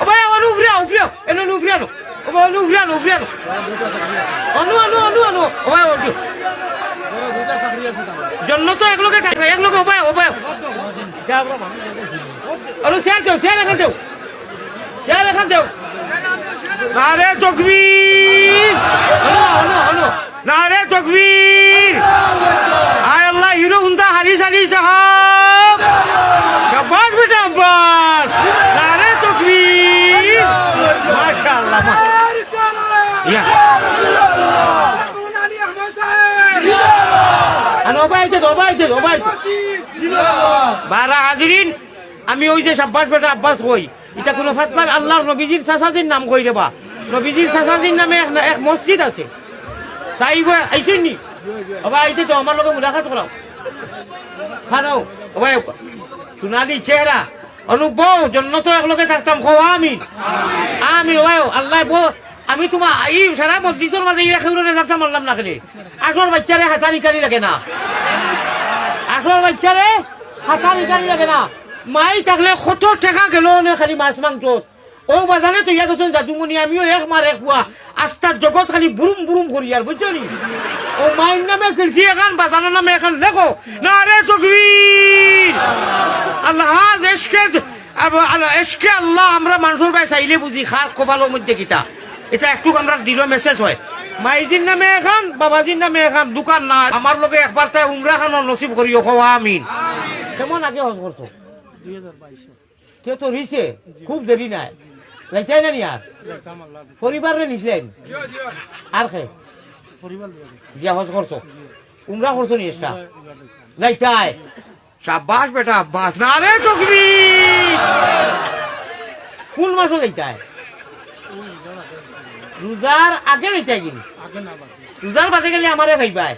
ও ভাই অনু উফরিয়া উফরিয়া এনো উফরিয়া নো। ও ভাই অনু উফরিয়া নো উফরিয়া নো অনু অনু অনু অনু। ও ভাই ওটি জন্য তো একলগে থাকে, একলগে ও ভাই ও ভাই অনু শেয়ার দেও, শেয়ার এখান দেও, শেয়ার এখান দেও। নারে তকবীর, অনু অনু নারে তকবীর। আয় আল্লাহ হিরো হুন্দা হারিস আলী সাহাব শাবাশ বেটা আব্বাস। নারে তকবীর মাশাআল্লাহ। ইয়া আনোবাইতে দোবাইতে দোবাইতে বারা হাজিরিন। আমি ওই যে শাবাশ বেটা আব্বাস কই, এটা কোনো ফাতলা আল্লাহর নবীজির চাচাজির নাম কই দেবা। নবীজির চাচাজির নামে এক মসজিদ আছে, তাই আইছেন নি? বাবা আইতে তো আমার লগে মুলাকাত করাও খানো। ভাই সোনালি চেহারা অনুভব জন্য তো একলগে থাকতাম। খো আমি আমি ভাই আল্লাহ আমি তোমার এই সারা মসজিদের মাঝে খেউরে যাত্রা মারলাম না খেলে। আসল বাচ্চারে হাতারি কারি লাগে না, আসল বাচ্চারে হাতারি কারি লাগে না। মাই থাকলে কত টাকা গেল খালি মাছ মাংস। ও বাজারে তো ইয়া গেছেন দাদুমণি, আমিও এক মার এক পুয়া আস্থার জগৎ খালি বুরুম বুরুম করি আর বুঝছো নি। ও মায়ের নামে খিড়কি এখন বাজানোর নামে এখন লেখো নারে তকবীর। আল্লাহ এসকে আল্লাহ আমরা মানুষের ভাই চাইলে বুঝি খার কপালের মধ্যে কিতা এটা একটু আমরা দিল মেসেজ হয়। মাইজির নামে এখন বাবাজির নামে এখন দোকান না। আমার লোকে একবার তাই উমরা খানোর নসিব করিও খাওয়া আমিন। কেমন আগে হজ করতো 2022 কে তো রিসে খুব দেরি নাই লাইতাই না নি আর পরিবারে নিছিলেন আর খে পরিবার দিয়া হজ করছো উমরা করছো নি এসটা লাইতাই। শাবাশ বেটা আব্বাস। নারে তকবীর। কোন মাসও লাইতাই রোজার আগে লইতে গেলি আগে না বাকি রোজার বাদে গেলে আমারে ভাইবাই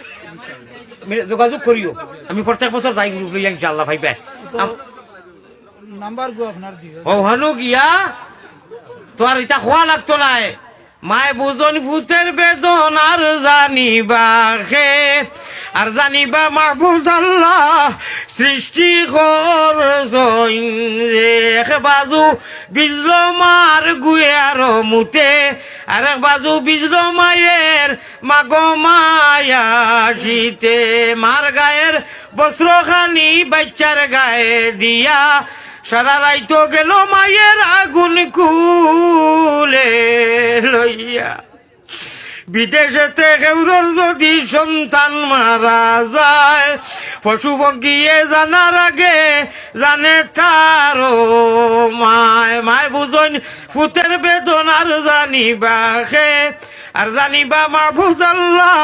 যোগাযোগ করিও আমি প্রত্যেক বছর যাই গ্রুপ লইয়া ইনশাআল্লাহ ভাইবাই নাম্বার গো আপনার দিও ও হানু গিয়া তোর এটা খোয়া লাগতো নাই মায় বুঝন ভূতের বেদন আর জানিবা খে আর জানিবা মাহবুব আল্লাহ সৃষ্টি করছইন যে এক বাজু বিজলো মার গুয়ে আর মুতে আর এক বাজু বিজলো মায়ের মাগো মায়া শীতে মার গায়ের বস্ত্রখানি বাচ্চার গায়ে দিয়া সারা রাইতো গেল মায়ের আগুন কুলে লইয়া বিদেশেতে কেউরর যদি সন্তান মারা যায় পশু পঙ্কিয়ে জানার আগে জানে তারও মায় মায় বুঝন ফুতের বেদনার জানিবা খে আর জানিবা মাহবুব আল্লাহ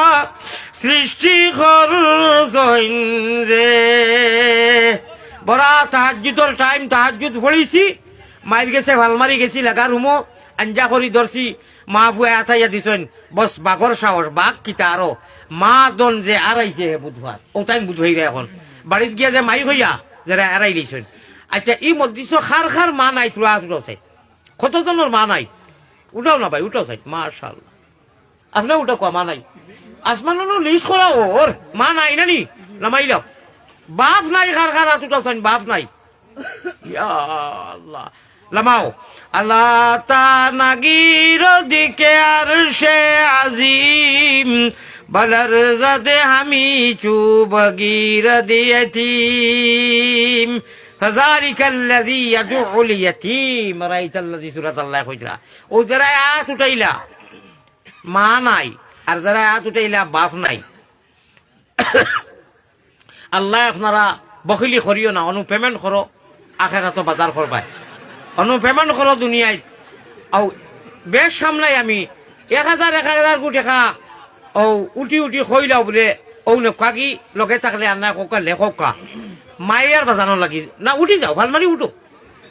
সৃষ্টি করছইন যে বড়া তাহাজ্জুদের টাইম তাহাজ্জুদ পড়িছি মাইর গেছে ভালমারি গেছি লাগা রুমো আঞ্জা করি ধরছি মা ফুয়ে আথাইয়া দিছেন বস বাঘর সাহস বাঘ কিতা আরো মা দন যে আড়াইছে বুধবার ও টাইম বুধ হইরা এখন বাড়িত গিয়া যে মাই হইয়া যারা এড়াই দিছেন আচ্ছা এই মধ্যে খার খার মা নাই তুলা তুলো সাইড কতজনের মা নাই উঠাও না ভাই উঠাও সাইড মাশাআল্লাহ আপনার উঠা কোয়া মা নাই আসমানো লিস্ট করা ওর মা নাই নানি নামাইলাম বাপ নাই খার খার হাত উঠাও সাইড বাপ নাই ইয়া আল্লাহ লামাও আল্লাহ তা নাগির দিকে আর সে আজিম বলর জাদে হামি চুবগির দিয়তিম فذلك الذي يدعو اليتيم رايت الذي سورة الله খুজরা ও যারা হাত উঠাইলা মা নাই আর যারা হাত উঠাইলা বাপ নাই আল্লাহ আপনারা বখিলি করিও না অনু পেমেন্ট করো আখেরাত বাজার করবাই অনু পেমেন্ট করো দুনিয়ায় ও বেশ সামলাই আমি 1000 কোটি টাকা ও উঠি উঠি খইলাও বলে ও নেকি লগে থাকলে আর না কোকা লেখকা মায়ের বাজানো লাগি না উঠি যাও ভালমারি উঠো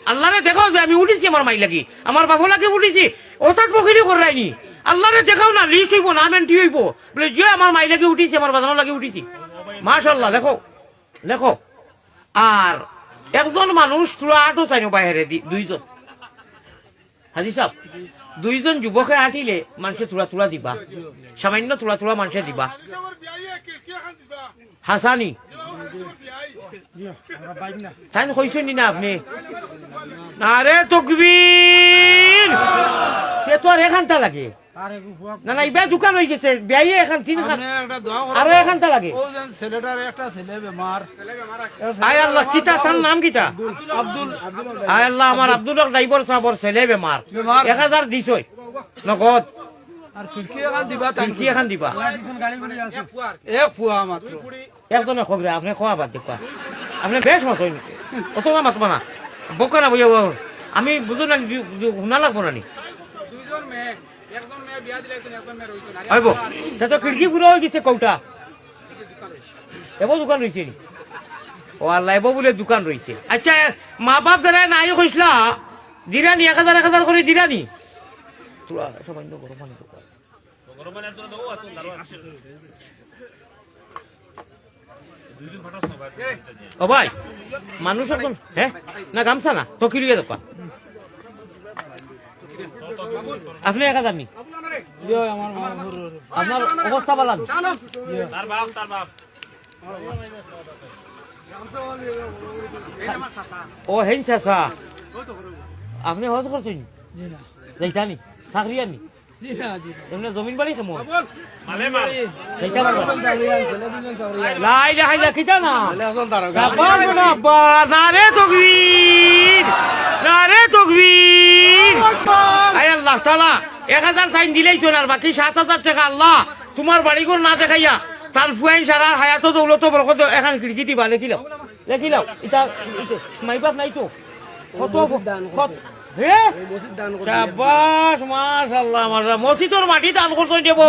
আল্লাহরে দেখাও যে আমি উঠিছি আমার মাই লাগি আমার বাবু লাগে উঠিছি ওসাত বখিলি করাইনি আল্লাহরে দেখাও না লিস্ট হইব না মেন্টি হইব বলে যে আমার মাই লাগে উঠিছি আমার বাজানো লাগে উঠিছি মাশাআল্লাহ লেখো লেখো আর একজন মানুষ তোরা আটও চাইনো বাইরে দুইজন হাজি সাহেব দুইজন যুবকে আটিলে মানুষে তোলা তোলা দিবা সামান্য তোলা তোলা মানুষে দিবা হাসানি তাই কইছেন না আপনি আরে তকবীর সে তো আর এখানটা লাগে না না ইবা দোকান হয়ে গেছে বিয়াই এখন 3 খান আরো এখানটা লাগে ছেলেটার একটা ছেলে বেমার আয় আল্লাহ কিতা তার নাম কিতা আব্দুল আয় আল্লাহ আমার আব্দুল ড্রাইভার সাহেবর ছেলে বেমার 1000 দিছই নগদ আর খিড়কি এখন দিবা তাই কি এখন দিবা এক ফুয়া মাত্র একজনে খগরে আপনি খোয়া বাদ দেখবা আপনি বেশ মত হইনি অত না মাতবা না বোকা না বইয়া আমি বুঝো না শুনা লাগবো না নি দুইজন মেয়ে একজন মেয়ে বিয়া দিলাইছেন একজন মেয়ে রইছেন আইব তা তো খিড়কি পুরো হয়ে গেছে কৌটা এবো দোকান রয়েছে নি ও আল্লাহ এবো বলে দোকান রয়েছে আচ্ছা মা বাপ যারা নাই কইসলা দিরানি 1000 করে দিরানি তোরা সামান্য গরম পানি দোকান ও ভাই মানুষ একজন হ্যাঁ না গামছা না তো কিরিয়ে দেখবা আপনি 1000 নি আমার মা আপনার অবস্থা বলান ও হেন চাচা আপনি হজ করছেন যাইতানি চাকরিয়ানি এমনি জমিন বাড়ি কেমন নারে তকবীর নারে তকবীর আয় আল্লাহ তাআলা 1000 সাইন দিলেই তো আর বাকি 7000 টাকা আল্লাহ তোমার বাড়ি ঘর না দেখাইয়া তার ফুয়াইন সারার হায়াত দৌলত বরকত এখন খিড়কি দিবা লেখিলাও এটা মাইবাপ নাই তো কত কত হে শাবাশ মাশাআল্লাহ মাশাআল্লাহ মসজিদের মাটি দান করছই দেব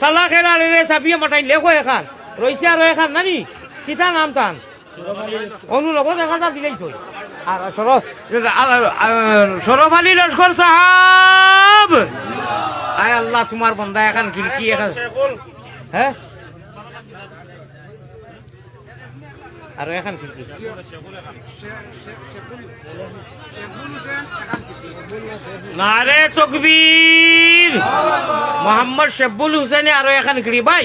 সালা খেলা রে সাবিয়ে মাটাই লেখো এখন রইছে আর এখন নানি কিতা নাম তান অনু লগত 1000 দিলেই তো আর সরফ আলী লস্কর সাহেব আয় আল্লাহ তোমার বন্দা এখন খিড়কি এখন হ্যাঁ আর এখন খিড়কি নারে তকবীর মোহাম্মদ শেবুল হুসেনে আরো এখন খিড়ি ভাই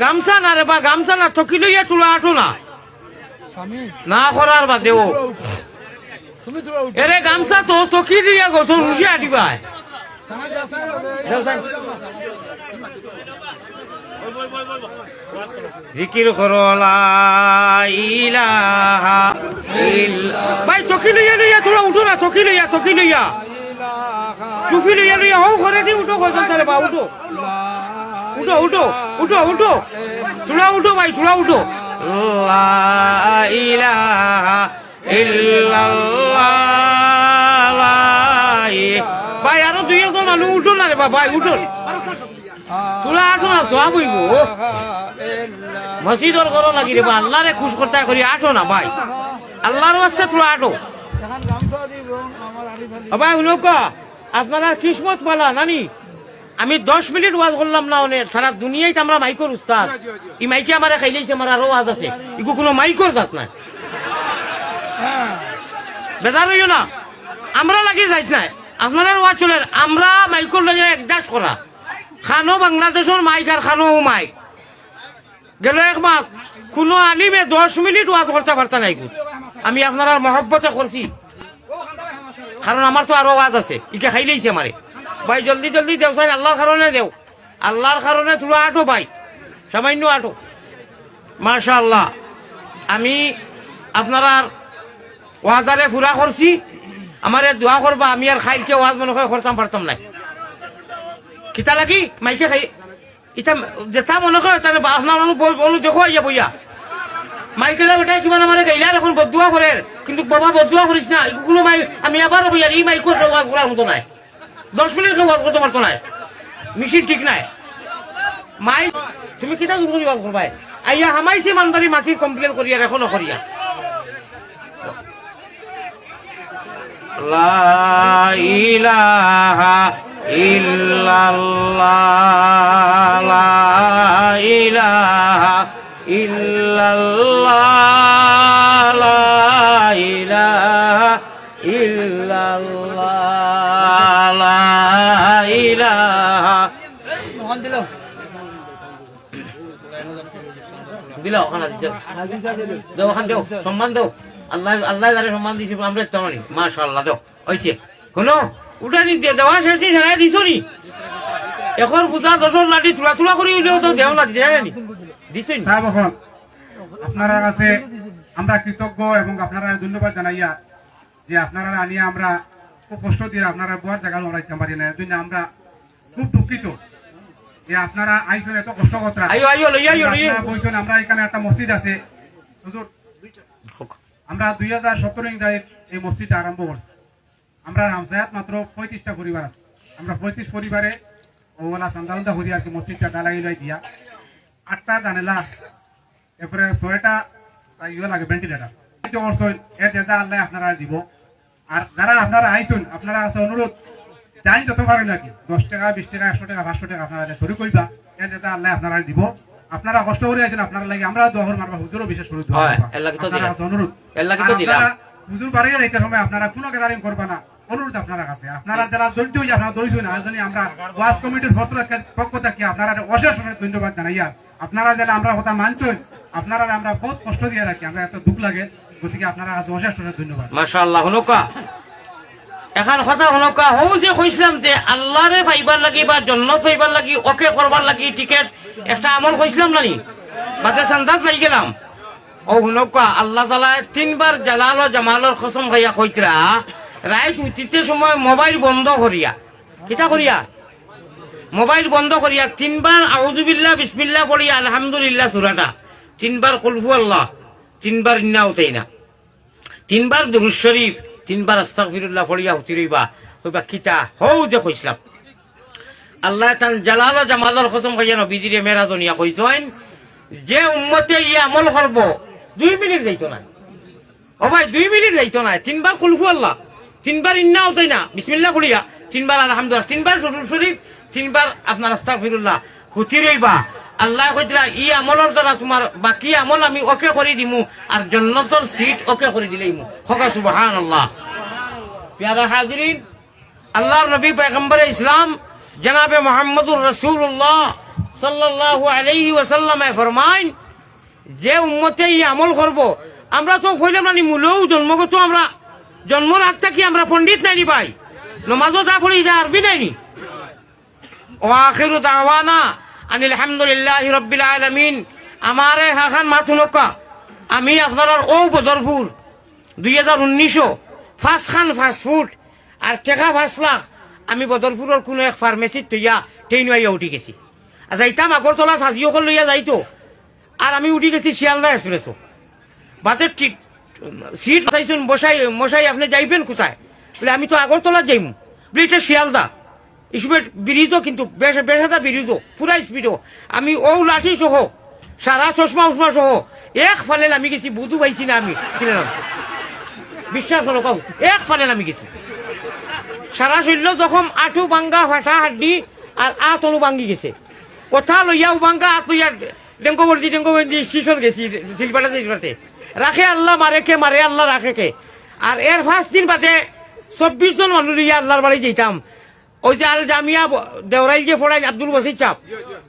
গামছা না রে বা গামছা না থকি লইয়া তুলা আঠো না না করার বাদেও এরে গামছা তো থকি দিয়া গো তো রুশি আটিবাই জিকির করো লা ইলাহা ভাই থকি লইয়া লইয়া তোরা উঠো না থকি লইয়া টুফি লইয়া লইয়া হও ঘরে দি উঠো গজল তারে বা উঠো উঠো উঠো উঠো উঠো তোরা উঠো ভাই তোরা উঠো লা ইলাহা ইল্লাল্লাহ ভাই আরো দুই একজন মানুষ উঠো না রে ভাই উঠো তোরা আঠো না সব হইব মসজিদর করো লাগি রে বা আল্লাহরে খুশ করতে করি আঠো না ভাই আল্লাহর ওয়াস্তে তোরা আঠো ভাই শুনক আপনার কিসমত পালা নানি আমি 10 মিনিট ওয়াজ করলাম না অনেক সারা দুনিয়ায় আমরা মাইকর উস্তাদ এই মাইকে আমার খাইলেছে আমার আরো ওয়াজ আছে ইগো কোনো মাইকর দাঁত নাই বেজার হইও না আমরা লাগি যাইছ না আপনারা ওয়াজ চলে আমরা মাইকর লাগে একদাস করা খানো বাংলাদেশের মাইক আর খানো মাইক গেল এক মাস কোনো আলিমে 10 মিনিট ওয়াজ করতে পারতা নাই আমি আপনারা মহব্বতে করছি কারণ আমার তো আরো আওয়াজ আছে ইকে খাইলেইছে আমারে ভাই জলদি জলদি দেও সাই আল্লাহর কারণে দেও আল্লাহর কারণে তুলা আটো ভাই সামান্য আটো মাশাআল্লাহ আমি আপনারা ওয়াজারে পুরা করছি আমারে দোয়া করবা আমি আর খাইলকে ওয়াজ মনে করে করতাম পারতাম না কিতা লাগি মাইকে খাই ইটা যেটা মনে করে তাহলে আপনার মানুষ বলু দেখো ইয়া বইয়া মাইকেলা বেটাই কিমান আমার গাইলা এখন বদুয়া করে কিন্তু বাবা বদুয়া করিস না এগুলো মাই আমি আবার বইয়া এই মাইকো ওয়াজ করার মতো নাই 10 মিনিট ওয়াজ করতে পারতো না মেশিন ঠিক নাই মাই তুমি কিতা দূর করি ওয়াজ করবাই আইয়া হামাইছে মানদারি মাটি কমপ্লেন করিয়া এখনো করিয়া লা ইলাহা ইল্লাল্লাহ লা ইলাহা ইল্লাল্লাহ লা ইলাহা ইল্লাল্লাহ লা ইলাহা মোহন দিল ওখানে দিছে দাও ওখান দেও সম্মান দাও আল্লাহ আল্লাহ যারে সম্মান দিছে আমরা তো মানি মাশাআল্লাহ দাও হইছে কোন উঠানি দিয়ে দেওয়া শেষ ছেড়াই দিছো নি এখন বুঝা 10 লাঠি তুলা তুলা করে উঠেও তো দেও না দেয় নি দিছেন সাহেব এখন আপনারা কাছে আমরা কৃতজ্ঞ এবং আপনারা ধন্যবাদ জানাইয়া যে আপনারা আনিয়া আমরা খুব কষ্ট দিয়ে আপনারা বুয়ার জায়গা লড়াইতে পারি না এজন্য আমরা খুব দুঃখিত যে আপনারা আইসন এত কষ্ট কথা আইও আইও লই আইও লই বইছেন আমরা এখানে একটা মসজিদ আছে হুজুর আমরা 2017 ইংরাজি এই মসজিদটা আরম্ভ করছি আমরা রামসায়াত মাত্র 35টা পরিবার আছে আমরা 35 পরিবারে ওলা সান্দালদা হরি আর কি মসজিদটা ডালাই লই দিয়া 8টা জানালা এরপরে 6টা ইয়ে লাগে ভেন্টিলেটর এটা অবশ্যই এর যেটা আল্লাহ আপনারা দিব আর যারা আপনারা আইসুন আপনারা আছে অনুরোধ চাই যত পারেন নাকি 10 টাকা 20 টাকা 100 টাকা 500 টাকা আপনারা শুরু কইবা এর যেটা আল্লাহ আপনারা দিব আপনারা কষ্ট করে আছেন আপনারা লাগি আমরা দোয়া করব মারবা হুজুরও বিশেষ করে দোয়া হয় আল্লাহ কি তো দিলাম অনুরোধ আল্লাহ কি তো দিলাম হুজুর বাড়িয়ে যাইতে সময় আপনারা কোনো কেদারিং করবা না অনুরোধ আপনারা কাছে আপনারা যারা ধৈর্য হই আপনারা দইছেন আজনি আমরা ওয়াজ কমিটির পক্ষ থেকে আপনারা অশেষ অশেষ ধন্যবাদ জানাইয়া আপনারা যারা আমরা কথা মানছেন আপনারা আমরা বহুত কষ্ট দিয়ে রাখি আমরা এত দুঃখ লাগে গতিকে আপনারা আজ অশেষ অশেষ ধন্যবাদ মাশাআল্লাহ হুনকা এখন কথা হুনকা হও যে কইছিলাম যে আল্লাহরে পাইবার লাগি বা জান্নাত পাইবার লাগি ওকে করবার লাগি টিকেট একটা আমল কইছিলাম নানি বাজে সন্দাজ লাগি গেলাম ও হুনকা আল্লাহ তাআলা তিনবার জালাল ও জামালের কসম খাইয়া কইতরা রাইত উঠিতে সময় মোবাইল বন্ধ করিয়া কিটা করিয়া মোবাইল বন্ধ করিয়া তিনবার আউযুবিল্লাহ বিসমিল্লাহ পড়িয়া আলহামদুলিল্লাহ সূরাটা তিনবার কুল হুয়াল্লাহ তিনবার ইন্না উতাইনা তিনবার দুরূদ শরীফ তিনবার আস্তাগফিরুল্লাহ পড়িয়া উঠি রইবা কইবা কিটা হও যে কইছিলাম আল্লাহ তাআলা জালাল ও জামালের কসম খাইয়া নবীজিরে মেরাজনিয়া কইছেন যে উম্মতে ই আমল করব 2 মিনিট যাইতো না ও ভাই 2 মিনিট যাইতো না তিনবার কুল হুয়াল্লাহ তিনবার ইন্না উতাইনা বিসমিল্লাহ পড়িয়া তিনবার আলহামদুলিল্লাহ তিনবার দুরূদ শরীফ তিনবার আপনার আস্তাগফিরুল্লাহ হুতি রইবা আল্লাহ কইতরা ই আমলের দ্বারা তোমার বাকি আমল আমি ওকে করে দিমু আর জান্নাতের সিট ওকে করে দিলেইমু খোকা সুবহানাল্লাহ প্যারা হাজিরিন আল্লাহর নবী পয়গম্বরে ইসলাম জনাবে মুহাম্মদুর রাসূলুল্লাহ সাল্লাল্লাহু আলাইহি ওয়াসাল্লামে ফরমায় যে উম্মতে এই আমল করব আমরা তো কইলাম না মূলেও জন্মগত আমরা জন্মর আগ থেকে আমরা পণ্ডিত নাইনি ভাই নমাজও যা পড়ি যা আরবি নাইনি ওয়া আখিরু দাওয়ানা আনিল হামদুলিল্লাহি রাব্বিল আলামিন আমারে হাখান মাথুনকা আমি আপনার ও বদরপুর 2019 ফার্স্ট খান ফাস্ট ফুড আর টাকা 5 লাখ আমি বদরপুরের কোনো এক ফার্মেসিত তৈয়া ট্রেন আইয়া উঠি গেছি যাইতাম আগরতলা সাজিও করে লইয়া যাইতো আর আমি উঠি গেছি শিয়ালদা এক্সপ্রেসও বাসের সিট চাইছুন বসাই মশাই আপনি যাইবেন কোথায় বলে আমি তো আগরতলা যাইম বলে এটা শিয়ালদা স্পিড ব্রিজও কিন্তু বেশাদা ব্রিজও পুরা স্পিডও আমি ও লাঠি সহ সারা চশমা উসমা সহ এক ফালে আমি গেছি বুধু পাইছি না আমি বিশ্বাস হলো কাউ এক ফালে আমি গেছি সারা শরীর যখন আঁঠু ভাঙ্গা ফাঁসা হাড্ডি আর তলু ভাঙ্গি গেছে কথা লইয়াও ভাঙ্গা লইয়া ডেঙ্গবর্দি স্টেশন গেছি সিলপাটাতে রাখে আল্লাহ মারে কে মারে আল্লাহ রাখে কে আর এর 5 দিন বাদে 24 জন মানুষ লইয়া আল্লাহর বাড়ি যেতাম ওই যে আল জামিয়া দেওরাই যে পড়াই আব্দুল বসির চাপ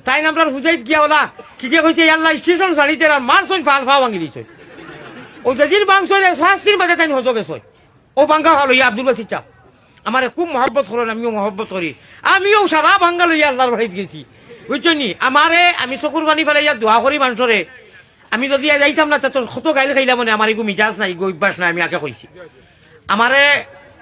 তাই নামটার হুজাইত গিয়া ওলা কি যে কইছে আল্লাহ স্টেশন ছাড়িতে মারছই ফাল ফাও ভাঙি দিছ ও যেদিন বাংছই 5 দিন বাদে তাই হজো গেছই ও ভাঙ্গা হলো ইয়া আব্দুল বসির চাপ আমার খুব মহব্বত করেন আমিও মহব্বত করি আমিও সারা ভাঙ্গা লইয়া আল্লাহর বাড়িতে গেছি বুঝছনি আমারে আমি চকুর পানি ফেলাই ইয়া দোয়া করি মানুষরে আমি যদি যাইতাম না তো কত গাইল খাইলাম মানে আমার এগু মিজাজ নাই গো অভ্যাস নাই আমি আগে কইছি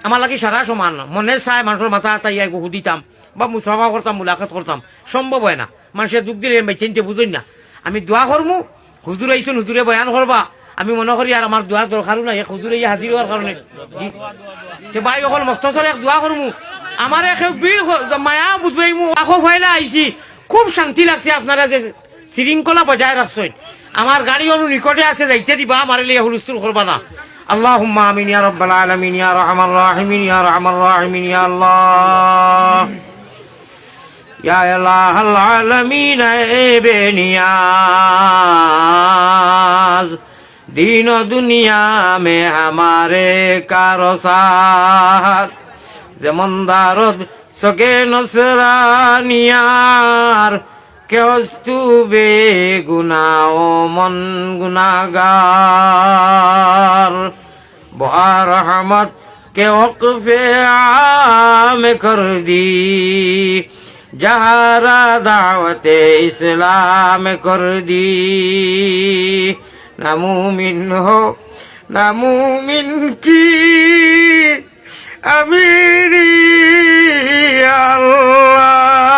আমার লাগি সারা সমান মনে চায় মানুষের মাথা তাইয়া গু দিতাম বা মুসাফা করতাম মুলাকাত করতাম সম্ভব হয় না মানুষের দুঃখ দিলে চিনতে বুঝুন না আমি দোয়া করমু হুজুর আইসুন হুজুরে বয়ান করবা আমি মনে করি আর আমার দোয়ার দরকারও নাই হুজুরে হাজির হওয়ার কারণে ভাই অকল মস্তসর এক দোয়া করমু আমার মায়া বুঝবে আখো ফাইলা আইছি খুব শান্তি লাগছে আপনারা যে শৃঙ্খলা বজায় রাখছেন আমার গাড়ি অনু নিকটে আছে যাইতে দিবা আমার লিয়ে হুলস্থুল করবা না اللهم آمين يا رب العالمين يا رحم الراحمين يا رحم الراحمين يا الله يا إله العالمين बेनियाज दीन दुनिया में हमारे कारो साथ जमंदारत सके नसरानियार के तू बेगुनाह मन गुनाहगार रहमत के वक़्फ़े आम कर दी जहारा दावत इस्लाम कर दी नामुमिन हो नामुमिन की अमीरी अल्लाह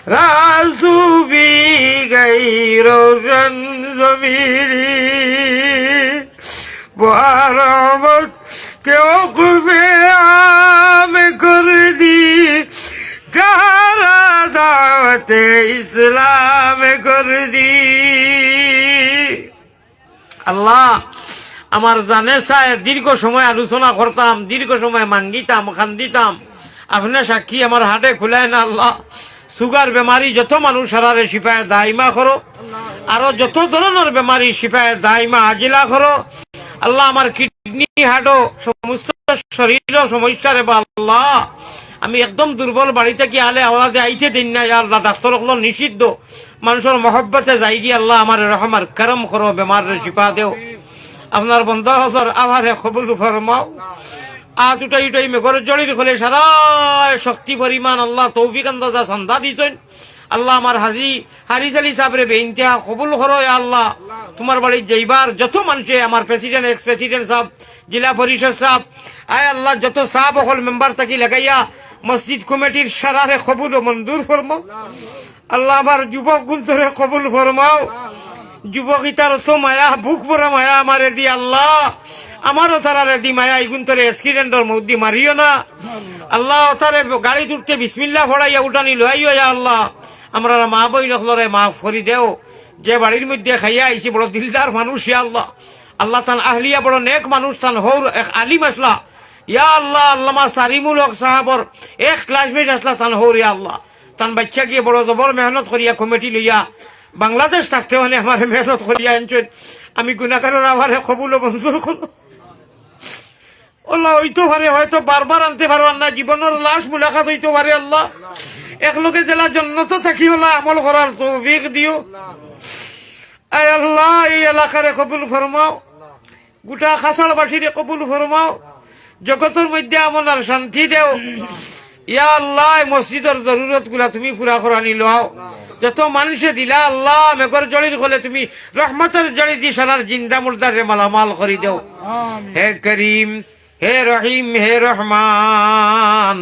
रासू भी गई रोशन ज़मीरी रहमत के वक़्फ़े आम कर दी जहारा दावत इस्लाम कर दी আল্লাহ আমার জানে চায় দীর্ঘ সময় আলোচনা করতাম দীর্ঘ সময় মাঙ্গিতাম খান্দিতাম আপনার সাক্ষী আমার হাটে খুলায় না আল্লাহ সুগার বেমারি যত মানুষ হারারে শিফায় দাইমা করো আরো যত ধরনের বেমারি শিফায় দাইমা আজিলা করো আল্লাহ আমার কিডনি হার্টও সমস্ত শরীর সমস্যা রে আল্লাহ আমি একদম দুর্বল বাড়ি থেকে আলে আওলাদে আইতে দিন না আল্লাহ ডাক্তার হলো নিষিদ্ধ মানুষের মহব্বতে যাই গিয়ে আল্লাহ আমার রহমার করম করো বেমার শিফা দেও আপনার বন্ধ হজর আবার কবুল ফরমাও উঠাই উঠাই মেঘর জড়ির খোলে সারা শক্তি পরিমাণ আল্লাহ তৌফিক আন্দাজা সন্ধ্যা দিছেন আল্লাহ আমার হারিস আলী সাহেবরে বেইনতেহা কবুল করো আল্লাহ তোমার বাড়ির যাইবার যত মানুষে আমার প্রেসিডেন্ট এক্স প্রেসিডেন্ট সাহেব জেলা পরিষদ সাহেব আয় আল্লাহ যত সাহেব অকল মেম্বার থাকি লাগাইয়া মসজিদ কমিটির সারারে কবুল ও মঞ্জুর ফরমাও আল্লাহ আমার যুবক গুন্তরে কবুল ফরমাও যুবক ইতার অত মায়া বুক ভরা মায়া আমারে দি আল্লাহ আমারও তারারে দি মায়া ইগুন্তরে অ্যাক্সিডেন্টর মধ্যে মারিও না আল্লাহ তারে গাড়ি তুলতে বিসমিল্লাহ ফড়াইয়া উঠানি লইও আল্লাহ আমরা মা বই নখলরে মাফ করি দেও যে বাড়ির মধ্যে খাইয়া আইছি বড় দিলদার মানুষ আল্লাহ আল্লাহ তান আহলিয়া বড় নেক মানুষ তান হৌর এক আলিম আসলা ইয়া আল্লাহ আল্লামা সারিমুল হক সাহাবর এক ক্লাসমেট আসলা তান হৌরিয়া আল্লাহ তান বাচ্চা গিয়ে বড় জবর মেহনত করিয়া কমিটি লইয়া বাংলাদেশ থাকতে মানে আমার মেহনত করিয়া আনছেন আমি গুনাহগারের আমার কবুল ও মঞ্জুর করো আল্লাহ হইতে পারে হয়তো বারবার আনতে পারবার না জীবনের লাশ মুলাকাত হইতে পারে আল্লাহ একলোকে জেলা জন্নত থাকি হলা আমল করার তৌফিক দিও আয় আল্লাহ এই এলাকারে কবুল ফরমাও গোটা খাসাড়বাসীরে কবুল ফরমাও জগতের মধ্যে আমনার শান্তি দেও ইয়া আল্লাহ এই মসজিদের জরুরত গুলা তুমি পুরা করানি লও যত মানুষে দিলা আল্লাহ মেঘর জড়ির হলে তুমি রহমতের জড়ি দি সারার জিন্দা মুর্দারে মালামাল করি দেও হে করিম হে রহিম হে রহমান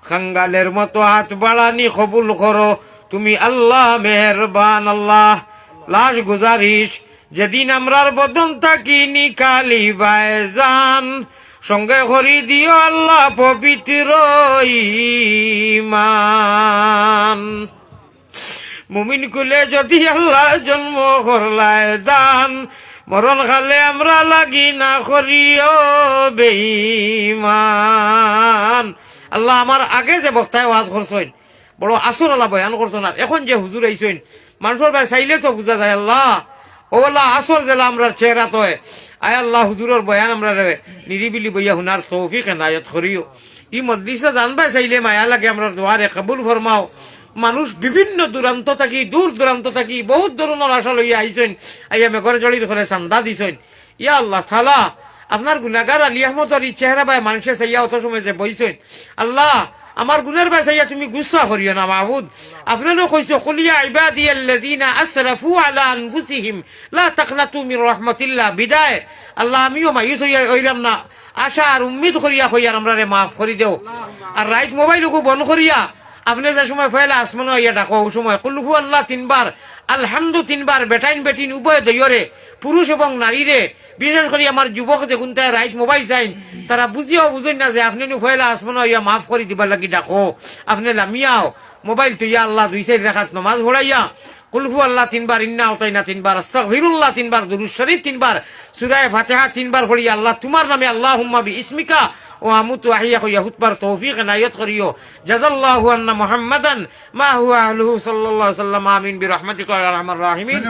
খাঙ্গালের মতো হাত বাড়ানি কবুল করো তুমি আল্লাহ মেহরবান আল্লাহ লাশ গুজারিশ যেদিন আমরার বদন থাকি নিকালি বাইজান সঙ্গে করি দিও আল্লাহ পবিত্র ঈমান মুমিন কুলে যদি আল্লাহ জন্ম করলায় দান মরণ খালে আমরা লাগি না করিও বেঈমান আল্লাহ আমার আগে যে বক্তায় ওয়াজ করছেন বড় আসর আল্লাহ বয়ান করছেন আর এখন যে হুজুর আইছেন মানুষের ভাই চাইলে তো বুঝা যায় আল্লাহ ও আল্লাহ আসর জেলা আমরা চেহারা তো আয় আল্লাহ হুজুরের বয়ান আমরা নিরিবিলি বইয়া হুনার তৌফিক এনায়ত করিও ই মজলিসে জানবাই চাইলে মায়া লাগে আমরা দোয়ারে কবুল ফরমাও মানুষ বিভিন্ন দূরান্ত থাকি দূর দূরান্ত থাকি বহুত ধরনের আশা লইয়া আইছেন আইয়া মেঘর জড়ির করে চান্দা দিছেন ইয়া আল্লাহ থালা আপনার গুনাগার আলী আহমদর ই চেহারা ভাই মানুষের চাইয়া অত সময় যে বইছেন আল্লাহ আমার গুনের ভাই চাইয়া তুমি গুসা করিও না মাহবুদ আপনারও কইছো কুলিয়া ইবাদিয়াল্লাযিনা আসরাফু আলা আনফুসিহিম লা তাকনাতু মির রাহমাতিল্লাহ বিদায় আল্লাহ আমিও মাইউস হইয়া হইলাম না আশা আর উম্মিদ করিয়া হইয়ার আমরারে মাফ করি দেও আর রাইট মোবাইলকে বন্ধ করিয়া আপনি যে সময় ফেলা আসমান ইয়া ডাকো ওই সময় কুলহু আল্লাহ তিনবার আলহামদু তিনবার বেটাইন বেটিন উভয় দইরে পুরুষ এবং নারীরে বিশেষ করে আমার যুবক যে গুনতায় রাইট মোবাইল চাইন তারা বুঝিও বুঝেন না যে আপনি ফেলা আসমান ইয়া মাফ করে দিবার লাগি ডাকো আপনি লামিয়াও মোবাইল তো ইয়া আল্লাহ 2 রাকাত নামাজ পড়াইয়া কুলহু আল্লাহ তিনবার ইন্না আতাইনা তিনবার আস্তাগফিরুল্লাহ তিনবার দুরূদ শরীফ তিনবার সূরা ফাতিহা তিনবার পড়িয়া আল্লাহ তোমার নামে আল্লাহুম্মা বিইসমিকা ও আমুতু আহিয়া কইয়া হুতবার তৌফিক এনায়ত করিও জাযাল্লাহু আন্না মুহাম্মাদান মা হুয়া আহলুহু সাল্লাল্লাহু আলাইহি ওয়াসাল্লাম আমিন বিরহমাতিকা ইয়া আরহামার রাহিমিন।